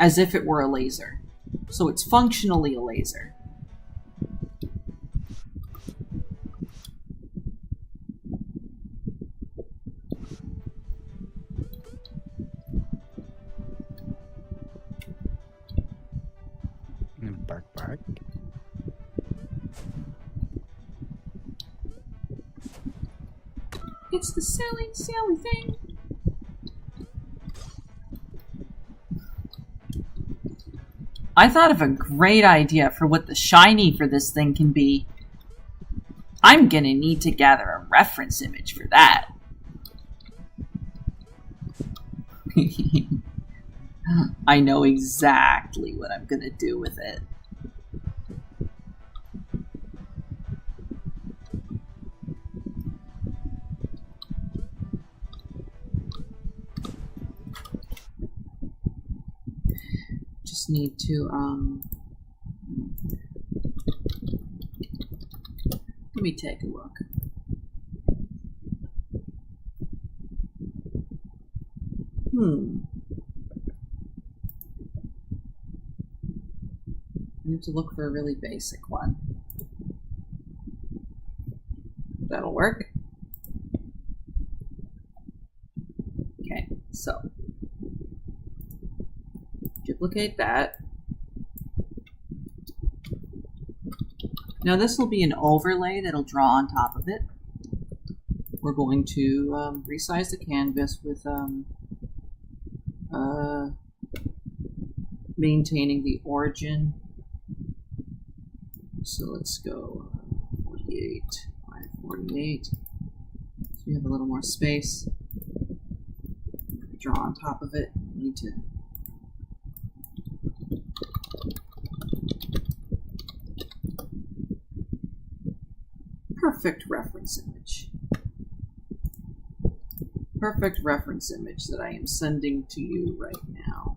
as if it were a laser. So it's functionally a laser. Bark, bark. It's the silly, silly thing. I thought of a great idea for what the shiny for this thing can be. I'm gonna need to gather a reference image for that. I know exactly what I'm gonna do with it. Just need to, let me take a look. I need to look for a really basic one. That'll work. Okay, so duplicate that. Now this will be an overlay that'll draw on top of it. We're going to resize the canvas with maintaining the origin. So let's go 48 by 48. So we have a little more space. Draw on top of it. We need to perfect reference image. Perfect reference image that I am sending to you right now.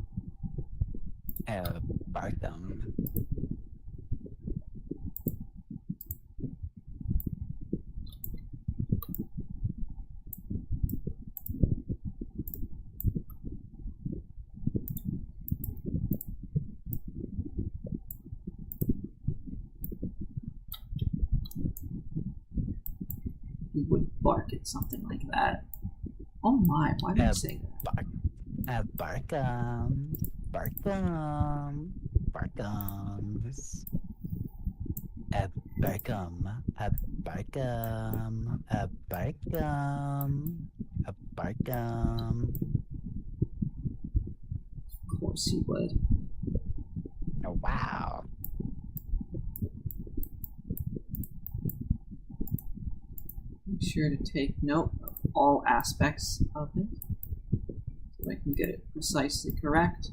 Bartham. You would bark at something like that. Oh my, why did I say that? Bartham. Bartham. Barthams. Bartham. Bartham. Bartham. Bartham. Of course you would. Oh, wow. Make sure to take note of all aspects of it so I can get it precisely correct.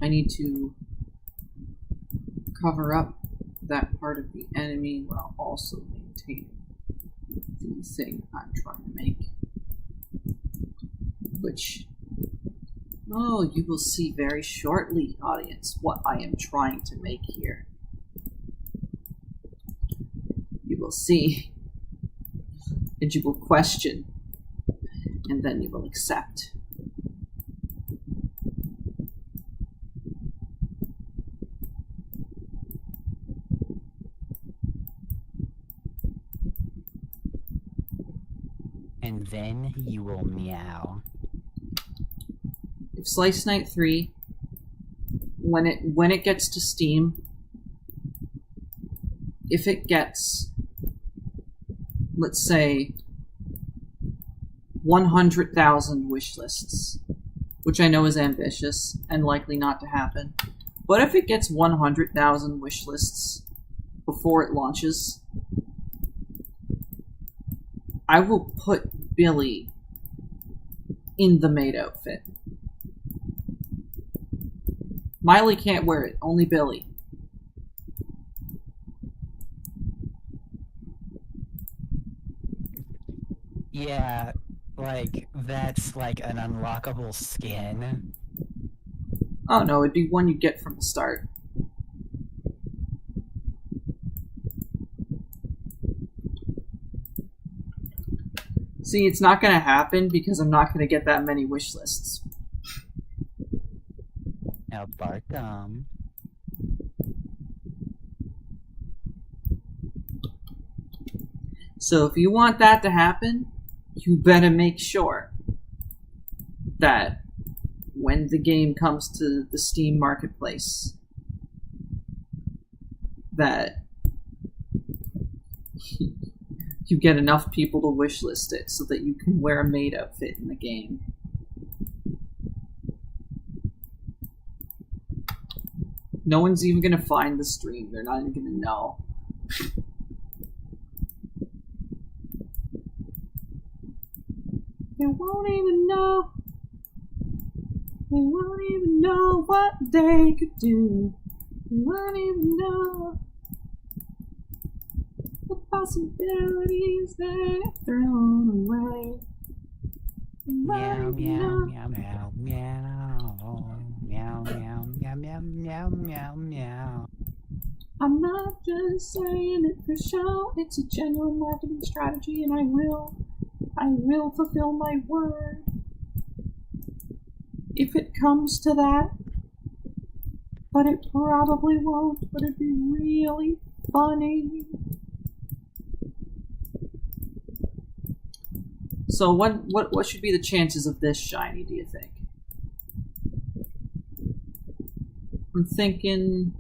I need to cover up that part of the enemy while also maintaining the thing I'm trying to make. Which, oh, you will see very shortly, audience, what I am trying to make here. You will see, and you will question, and then you will accept. And then you will meow. If Slice Knight 3, when it gets to Steam, if it gets, let's say, 100,000 wish lists, which I know is ambitious and likely not to happen, but if it gets 100,000 wish lists before it launches, I will put Billy in the maid outfit. Miley can't wear it, only Billy. Yeah, like, that's like an unlockable skin. Oh no, it'd be one you get from the start. See, it's not gonna happen because I'm not gonna get that many wish lists. Now, Bartham. So if you want that to happen, you better make sure that when the game comes to the Steam Marketplace, that you get enough people to wishlist it so that you can wear a maid outfit in the game. No one's even gonna find the stream. They're not even gonna know. They won't even know. They won't even know what they could do. They won't even know the possibilities they've thrown away. They Meow, won't even meow, know. meow, meow, meow. Meow, meow, meow, meow, meow, meow, meow. I'm not just saying it for show. It's a genuine marketing strategy, and I will fulfill my word. If it comes to that. But it probably won't, but it'd be really funny. So what should be the chances of this shiny, do you think? I'm thinking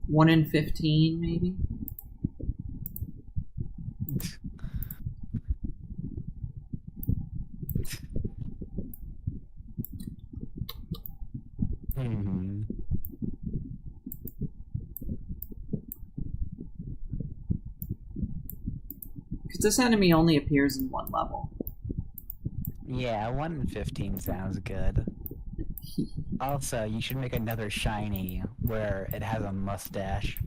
1 in 15, maybe? Hmm. Because this enemy only appears in one level. Yeah, 1 in 15 sounds good. Also, you should make another shiny where it has a mustache.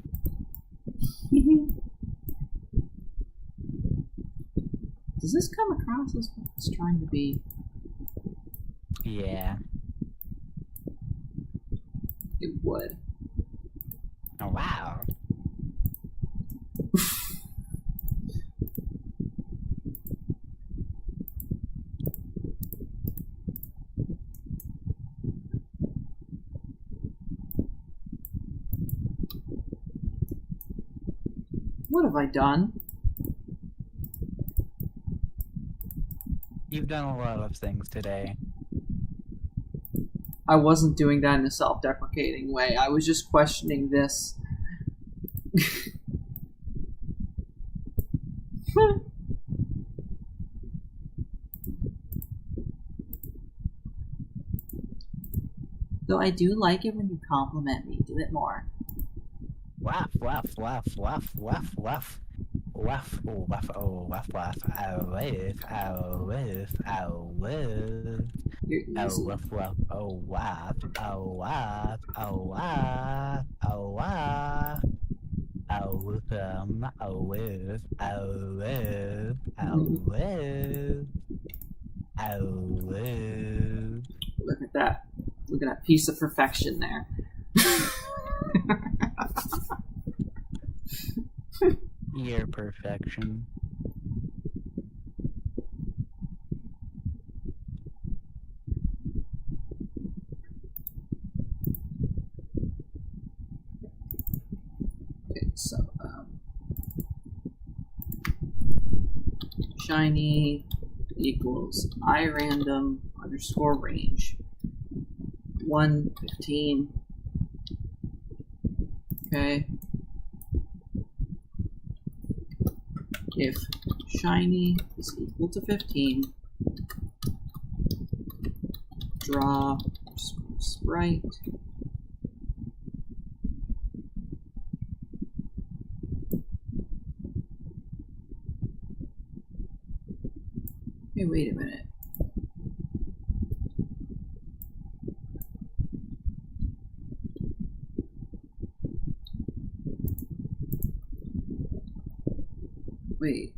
Does this come across as what it's trying to be? Yeah. It would. Oh, wow. What have I done? You've done a lot of things today. I wasn't doing that in a self-deprecating way. I was just questioning this. Though I do like it when you compliment me. Do it more. Waff, waff, waff, waff, waff, waff. Waff, oh, waff, oh, waff, waff. Ow, whiff, ow, whiff, ow, whiff. You're Oh, easy. woof, woof, oh, waf, oh, waf, oh, waf, oh, waf. Oh, woof, oh, whiff, oh, whiff, oh, whiff, oh, whiff. Look at that. Look at that piece of perfection there. Your perfection. Okay, so, shiny equals irandom underscore range 115. Okay. If shiny is equal to 15, draw sprite. Hey, wait a minute. Wait.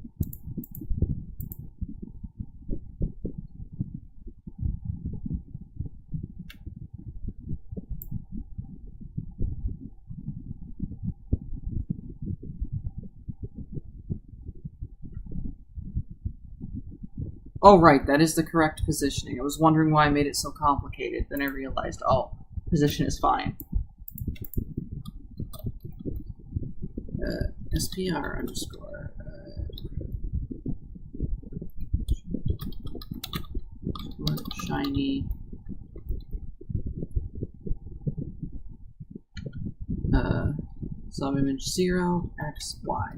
Oh, right, that is the correct positioning. I was wondering why I made it so complicated. Then I realized, oh, position is fine. SPR underscore. Shiny. Subimage 0, X, Y.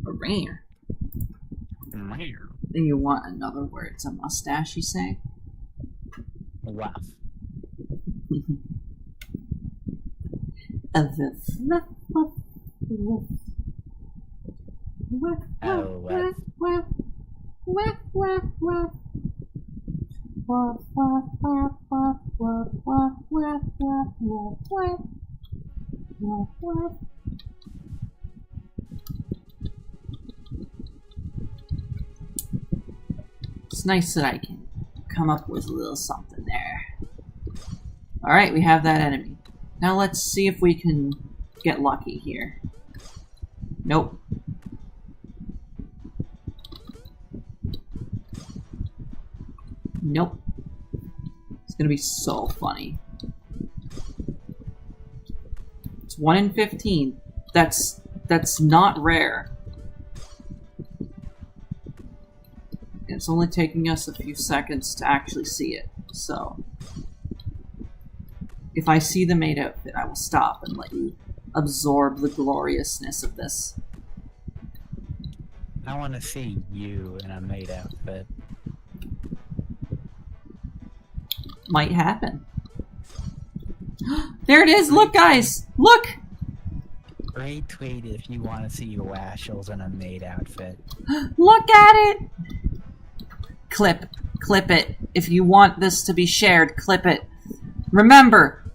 Rare. Rare. Then you want another word. It's a mustache, you say? Waff. A fluff. Oh, waff. It's nice that I can come up with a little something there. Alright, we have that enemy. Now let's see if we can get lucky here. Nope. Nope. It's gonna be so funny. 1 in 15. That's not rare. It's only taking us a few seconds to actually see it, so... If I see the maid outfit, I will stop and let you absorb the gloriousness of this. I want to see you in a maid outfit. Might happen. There it is! Look, guys! Look! Retweet if you want to see Washels in a maid outfit. Look at it! Clip it. If you want this to be shared, clip it. Remember,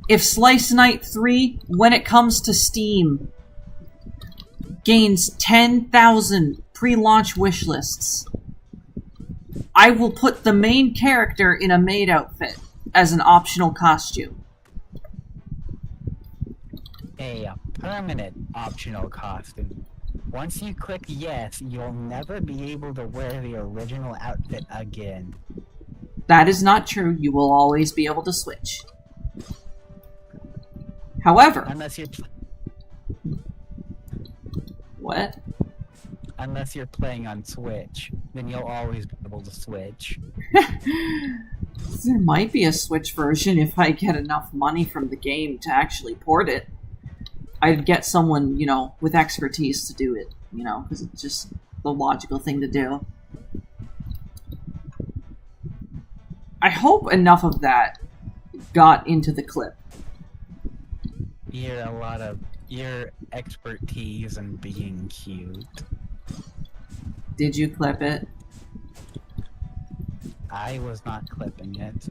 if Slice Night 3, when it comes to Steam, gains 10,000 pre-launch wish lists, I will put the main character in a maid outfit as an optional costume. A permanent optional costume. Once you click yes, you'll never be able to wear the original outfit again. That is not true. You will always be able to switch. However... Unless you're What? unless you're playing on Switch, then you'll always be able to switch. There might be a Switch version if I get enough money from the game to actually port it. I'd get someone, you know, with expertise to do it, you know, because it's just the logical thing to do. I hope enough of that got into the clip. You're a lot of your expertise in being cute. Did you clip it? I was not clipping it.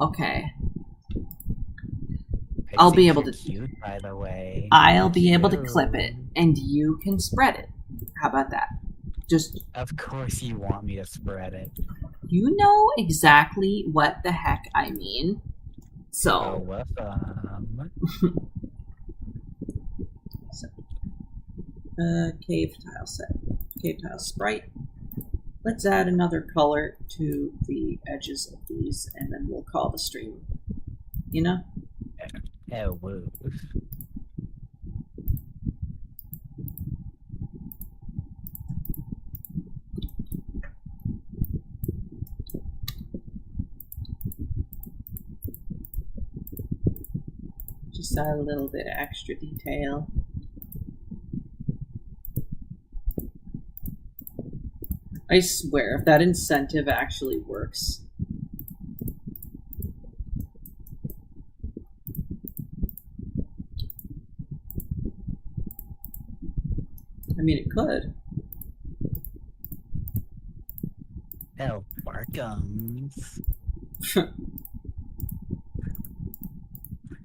Okay. I'll be able to. Cute, by the way. I'll be able to clip it, and you can spread it. How about that? Just. Of course you want me to spread it. You know exactly what the heck I mean. So. Cave tile set. Cave tile sprite. Let's add another color to the edges of these, and then we'll call the stream. You know? Oh, whoa. Just add a little bit of extra detail. I swear, if that incentive actually works. I mean, it could. Oh, Barkums.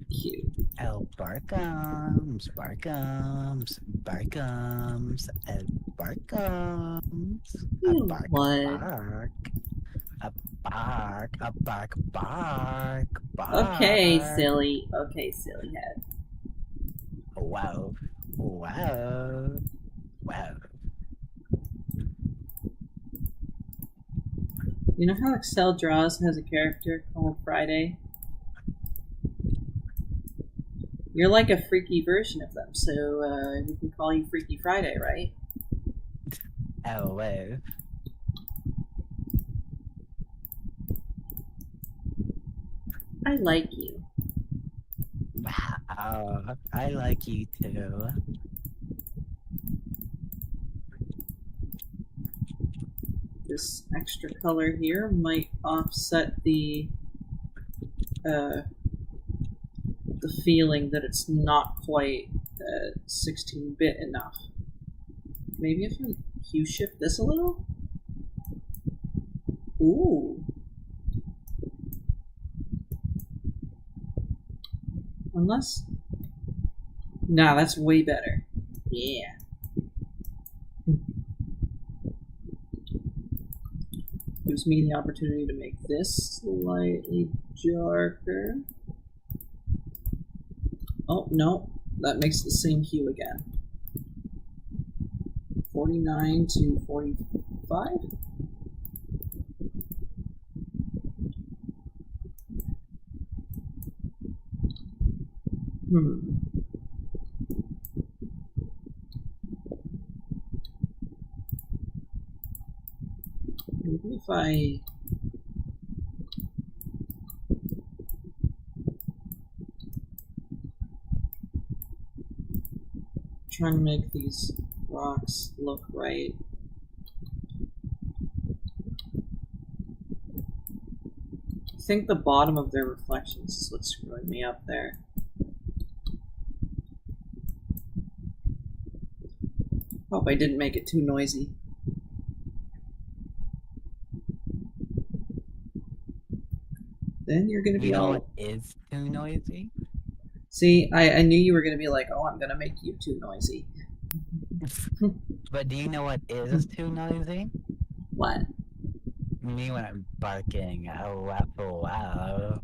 Cute. Oh, Barkums, Barkums, Barkums, Barkums. A bark, What? bark. A bark, a bark, bark, bark. Okay, silly. Okay, silly head. Wow. Wow. Wow. You know how Excel Draws has a character called Friday? You're like a freaky version of them, so we can call you Freaky Friday, right? Oh, wow. I like you. Wow. I like you too. This extra color here might offset the feeling that it's not quite 16-bit enough. Maybe if I hue shift this a little? Ooh. Unless... Nah, that's way better. Yeah. Gives me the opportunity to make this slightly darker. Oh, no. That makes the same hue again. 49 to 45? Hmm. Maybe if I... trying to make these rocks look right. I think the bottom of their reflections is what's screwing me up there. Hope I didn't make it too noisy. Then you're gonna be You know all... what is too noisy? See, I knew you were gonna be like, oh, I'm gonna make you too noisy. But do you know what is too noisy? What? Me when I'm barking. Oh wow! Oh, wow!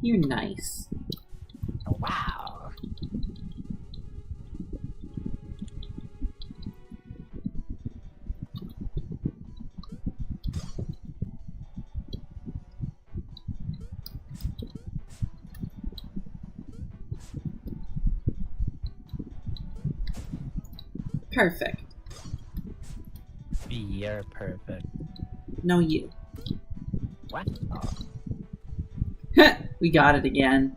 You nice. Oh, wow! Perfect. You're perfect. No, you. What? We got it again.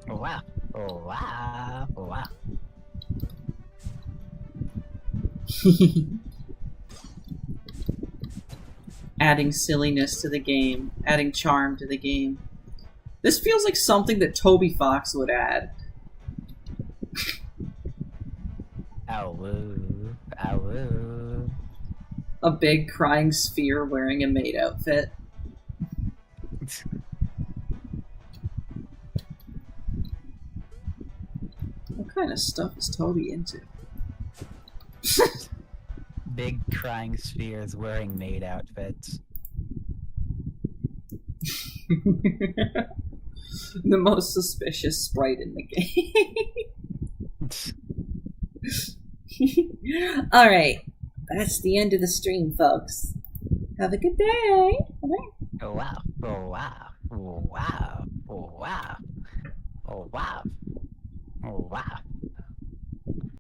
Oh, wow! Oh wow! Oh wow! Adding silliness to the game, adding charm to the game. This feels like something that Toby Fox would add. Ow! Woo! Ow! Woo! A big crying sphere wearing a maid outfit. What kind of stuff is Toby into? Big crying spheres wearing maid outfits. The most suspicious sprite in the game. Alright, that's the end of the stream, folks. Have a good day. Bye. Oh wow! Oh wow! Oh wow! Oh wow! Oh wow! Oh wow!